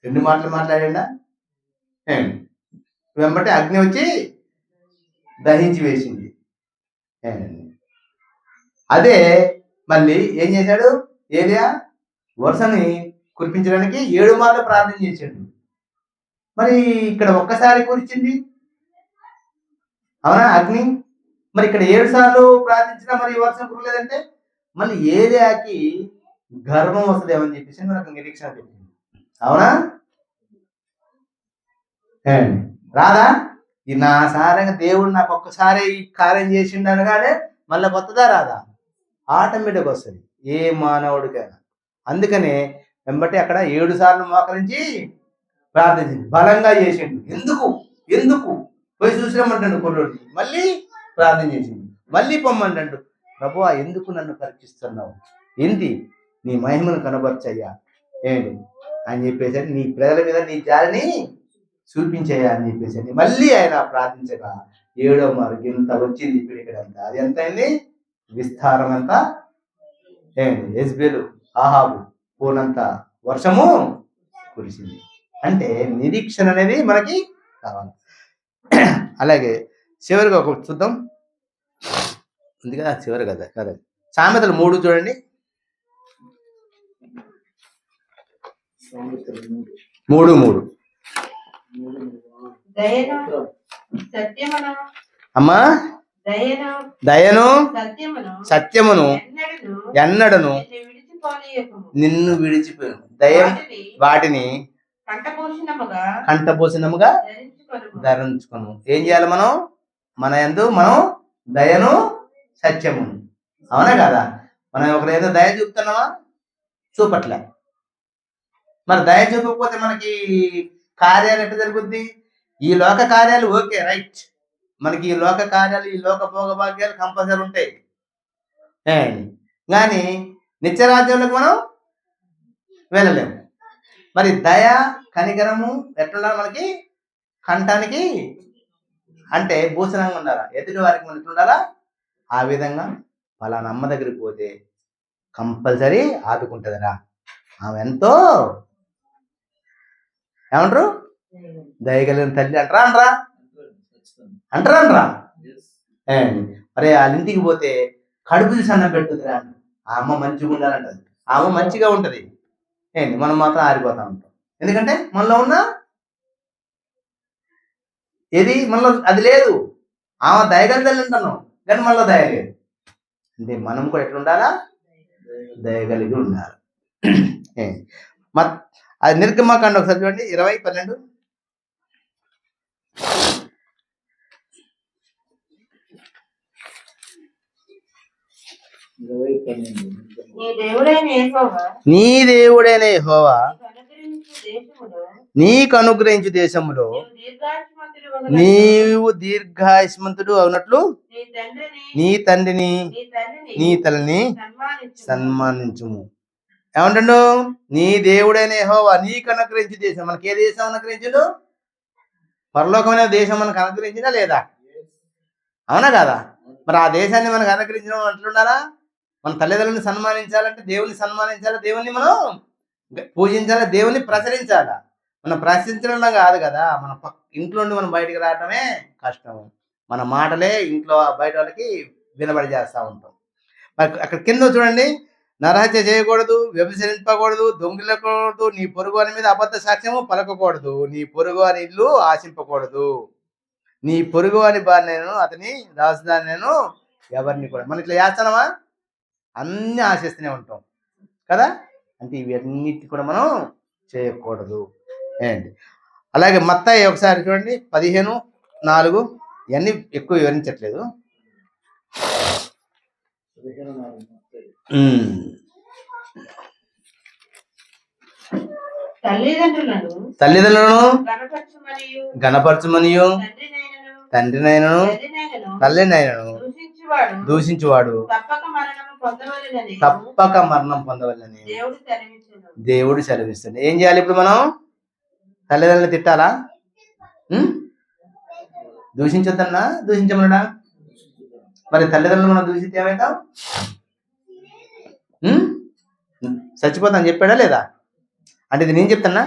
2 మాటలు మాట్లాడా. వెంబటే అగ్ని వచ్చి దహించి వేసింది. అదే మళ్ళీ ఏం చేశాడు? ఏలియా వర్షాన్ని కురిపించడానికి 7 మార్లు ప్రార్థన చేశాడు. మరి ఇక్కడ ఒక్కసారి కురిచింది, అవునా అగ్ని? మరి ఇక్కడ 7 సార్లు ప్రార్థించినా మరి వర్షం కురలేదంటే మళ్ళీ ఏలియాకి గర్వం వస్తుందేమని చెప్పేసి నాకు నిరీక్షణ చెప్పింది. అవునా? రాదా? నా సారంగా దేవుడు నాకు ఒక్కసారి ఈ కార్యం చేసిండు అనగానే మళ్ళీ కొత్తదా రాదా? ఆటోమేటిక్ వస్తుంది ఏ మానవుడికైనా. అందుకనే వెంబటి అక్కడ 7 సార్లు మోకరించి ప్రార్థించింది, బలంగా చేసిండు. ఎందుకు పోయి చూసినామంటాడు కొడుకు. మళ్ళీ ప్రార్థన చేసిండు, మళ్ళీ పొమ్మంటాడు. ప్రభువా ఎందుకు నన్ను పరీక్షిస్తున్నావు? ఏంటి? నీ మహిమను కనబర్చయ్యా అని చెప్పేసి, నీ ప్రజల మీద నీ జాలిని చూపించయ్యా అని చెప్పేసి మళ్ళీ ఆయన ప్రార్థించగా 7వ మారు ఇంత వచ్చింది. ఇప్పుడు ఇక్కడంతా అది ఎంత అయింది? విస్తారం అంతా యెజ్బెలు ఆహాబు పోనంత వర్షము కురిసింది. అంటే నిరీక్షణ అనేది మనకి కావాలి. అలాగే చివరిగా ఒక చూద్దాం, ఉంది కదా చివరి కదా కదా సామెతలు 3 చూడండి. 3:3 అమ్మా దయను సత్యమును ఎన్నడను నిన్ను విడిచిపోయాను. దయ వాటిని కంఠపోషణముగా ధరించుకోను. ఏం చేయాలి మనం? మన యందు మనం దయను సత్యమును, అవునా కదా? మనం ఒకరేదో దయ చూపుతున్నామా? చూపట్లే. మరి దయ చూపకపోతే మనకి కార్యాలు ఎట్లా జరుగుద్ది? ఈ లోక కార్యాలు ఓకే రైట్, మనకి ఈ లోక కార్యాలు ఈ లోక భోగభాగ్యాలు కంపల్సరీ ఉంటాయి, కానీ నిత్యరాజ్యంలోకి మనం వెళ్ళలేము. మరి దయ కనికరము ఎట్లా మనకి కంఠానికి అంటే భూషణంగా ఉండాలా, ఎదుటి వారికి మనం ఎట్లుండాలా ఆ విధంగా. పలానా అమ్మ దగ్గరికి పోతే కంపల్సరీ ఆదుకుంటుందిరా, ఆమె ఎంతో ఏమంటారు దయగలిగిన తల్లి అంటారా అంటారా మరి వాళ్ళ ఇంటికి పోతే కడుపు తీసి అన్నం పెట్టుదిరా అంట. ఆ అమ్మ మంచిగా ఉండాలంటది. ఆ అమ్మ మంచిగా ఉంటది. మనం మాత్రం ఆరిపోతా ఉంటాం. ఎందుకంటే మనలో ఉన్న ఏది మనలో అది లేదు. ఆమె దయగలి తల్లి అంటాను కానీ మనలో దయ లేదు. అంటే మనం కూడా ఎట్లా ఉండాలా? దయగలిగి ఉండాలి. అది నిర్గమకాండం ఒకసారి చూడండి 20:12. నీ దేవుడైన యెహోవా నీకు అనుగ్రహించు దేశములో నీవు దీర్ఘాయుష్మంతుడు అవునట్లు నీ తండ్రిని నీ తల్లిని సన్మానించుము. ఏమంటాడు? నీ దేవుడైన యెహోవా నీకు అనుగ్రహించు దేశం. మనకి ఏ దేశం అనుగ్రహించడు? పరలోకమైన దేశం మనకు అనుగ్రహించినా లేదా? అవునా కాదా? మరి ఆ దేశాన్ని మనకు అనుగ్రహించడం అంటున్నారా? మన తల్లిదండ్రులను సన్మానించాలంటే దేవుని సన్మానించాలి, దేవుని మనం పూజించాలి, దేవుని ప్రసరించాలి. మనం ప్రశ్నించడం కాదు కదా. మన ఇంట్లో నుండి మనం బయటికి రావటమే కష్టం. మన మాటలే ఇంట్లో బయట వాళ్ళకి వినబడి చేస్తూ ఉంటాం. మరి అక్కడ కింద చూడండి, నరహత్య చేయకూడదు, వ్యభిచరింపకూడదు, దొంగిలకూడదు, నీ పొరుగు వారి మీద అబద్ధ సాక్ష్యము పలకకూడదు, నీ పొరుగు వారి ఇల్లు ఆశింపకూడదు, నీ పొరుగు వారి భార్యను అతని రాజధానిను ఎవరిని కూడా. మనం ఇట్లా చేస్తానమా? అన్ని ఆశిస్తూనే ఉంటాం కదా. అంటే ఇవన్నిటి కూడా మనం చేయకూడదు. ఏంటి అలాగే మత్తయి ఒకసారి చూడండి 15:4. ఇవన్నీ ఎక్కువ వివరించట్లేదు. తల్లిదండ్రులను గణపరచమనియు తండ్రినైనను తల్లినైనను దూషించువాడు తప్పక మరణం పొందవలని దేవుడు సెలవిస్తాడు. ఏం చేయాలి ఇప్పుడు మనం? తల్లిదండ్రులు తిట్టాలా? దూషించొద్దన్నా? దూషించమన్నా? మరి తల్లిదండ్రులు మనం దూషిస్తే ఏమవుతాం? చచ్చిపోతాను చెప్పాడా లేదా? అంటే ఇది నేను చెప్తున్నా,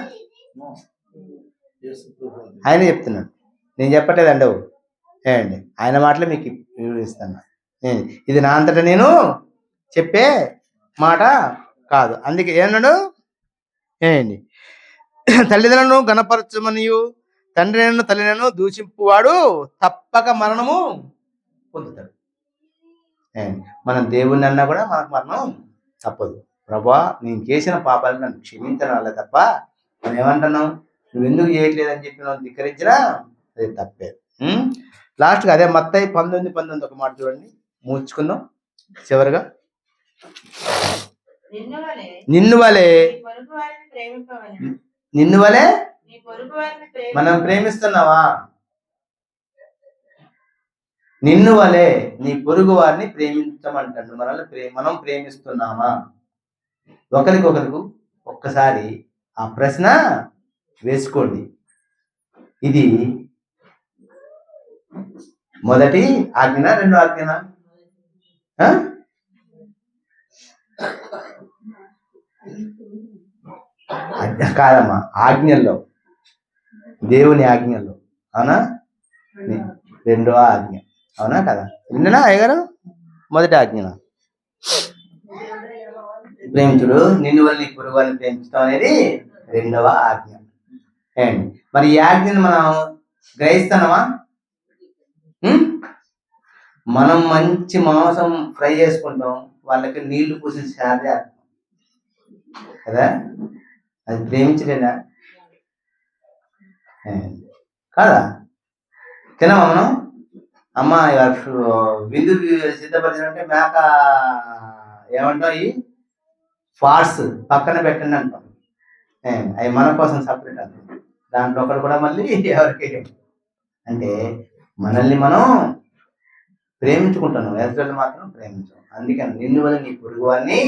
ఆయన చెప్తున్నాడు, నేను చెప్పట్లేదు అండవు. ఏమండి ఆయన మాటలే మీకు వివరిస్తున్నా. ఇది నా అంతటా నేను చెప్పే మాట కాదు. అందుకే ఏమన్నాడు? ఏంటి తల్లిదండ్రులను గణపరచమనియు తండ్రినైనను తల్లినైనను దూషింపువాడు తప్పక మరణము పొందుతాడు. మనం దేవుణ్ణి అన్నా కూడా మనకు మరణం తప్పదు. ప్రభా నేను చేసిన పాపాలను నన్ను క్షమించడం తప్ప మనం ఏమంటున్నాం? నువ్వు ఎందుకు చేయట్లేదని చెప్పి మనం ధిక్కరించినా అది తప్పే. లాస్ట్గా అదే మత్తయి 19:19 ఒక మాట చూడండి, మూర్చుకుందాం చివరిగా. నిన్ను వలే మనం ప్రేమిస్తున్నావా? నిన్ను వలే నీ పొరుగు వారిని ప్రేమించమంటాడు. మనం ప్రేమిస్తున్నామా? ఒకరికొకరికి ఒక్కసారి ఆ ప్రశ్న వేసుకోండి. ఇది మొదటి ఆజ్ఞ, రెండో ఆజ్ఞనా? కాదమ్మా, ఆజ్ఞల్లో, దేవుని ఆజ్ఞల్లో. అవునా? రెండో ఆజ్ఞ. అవునా కదా? విన్ననా అయ్యగారు? మొదటి ఆజ్ఞనా? ప్రేమించుడు, నిన్ను వల్ల నీ పొరుగు వారిని ప్రేమించడం అనేది రెండవ ఆజ్ఞ. మరి ఈ ఆజ్ఞను మనం గ్రహిస్తున్నామా? మనం మంచి మాంసం ఫ్రై చేసుకుంటాం, వాళ్ళకి నీళ్లు పూసి శారీ కదా, అది ప్రేమించలేదా? కాదా? తినమా మనం? అమ్మ విందుకి సిద్ధపరిచినట్టే మేక ఏమంటాం, ఈ పార్ట్స్ పక్కన పెట్టండి అంటాం. అవి మన కోసం సపరేట్ అంటాం. దాంట్లో ఒకటి కూడా మళ్ళీ ఎవరికి అంటే మనల్ని మనం ప్రేమించుకుంటున్నాం, ఎదురు మాత్రం ప్రేమించాం. అందుకని నిన్ను వల్ల నీ పొరుగు వారిని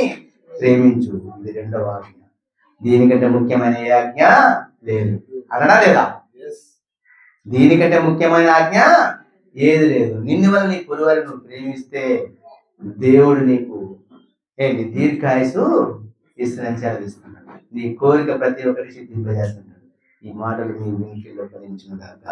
ప్రేమించు, ఇది రెండవ ఆజ్ఞ. దీనికంటే ముఖ్యమైన ఏ ఆజ్ఞ లేదు. అనడా లేదా? దీనికంటే ముఖ్యమైన ఆజ్ఞ ఏది లేదు. నిన్ను వల్ల నీ పొరుగు వారిని నువ్వు ప్రేమిస్తే దేవుడు నీకు దీర్ఘాయుసు ఇస్తున్నాను సెలవిస్తున్నాడు. నీ కోరిక ప్రతి ఒక్కరికి సిద్ధింపజేస్తుంటాడు. ఈ మాటలు మీ వినికిల్లో ఫలించును గాక.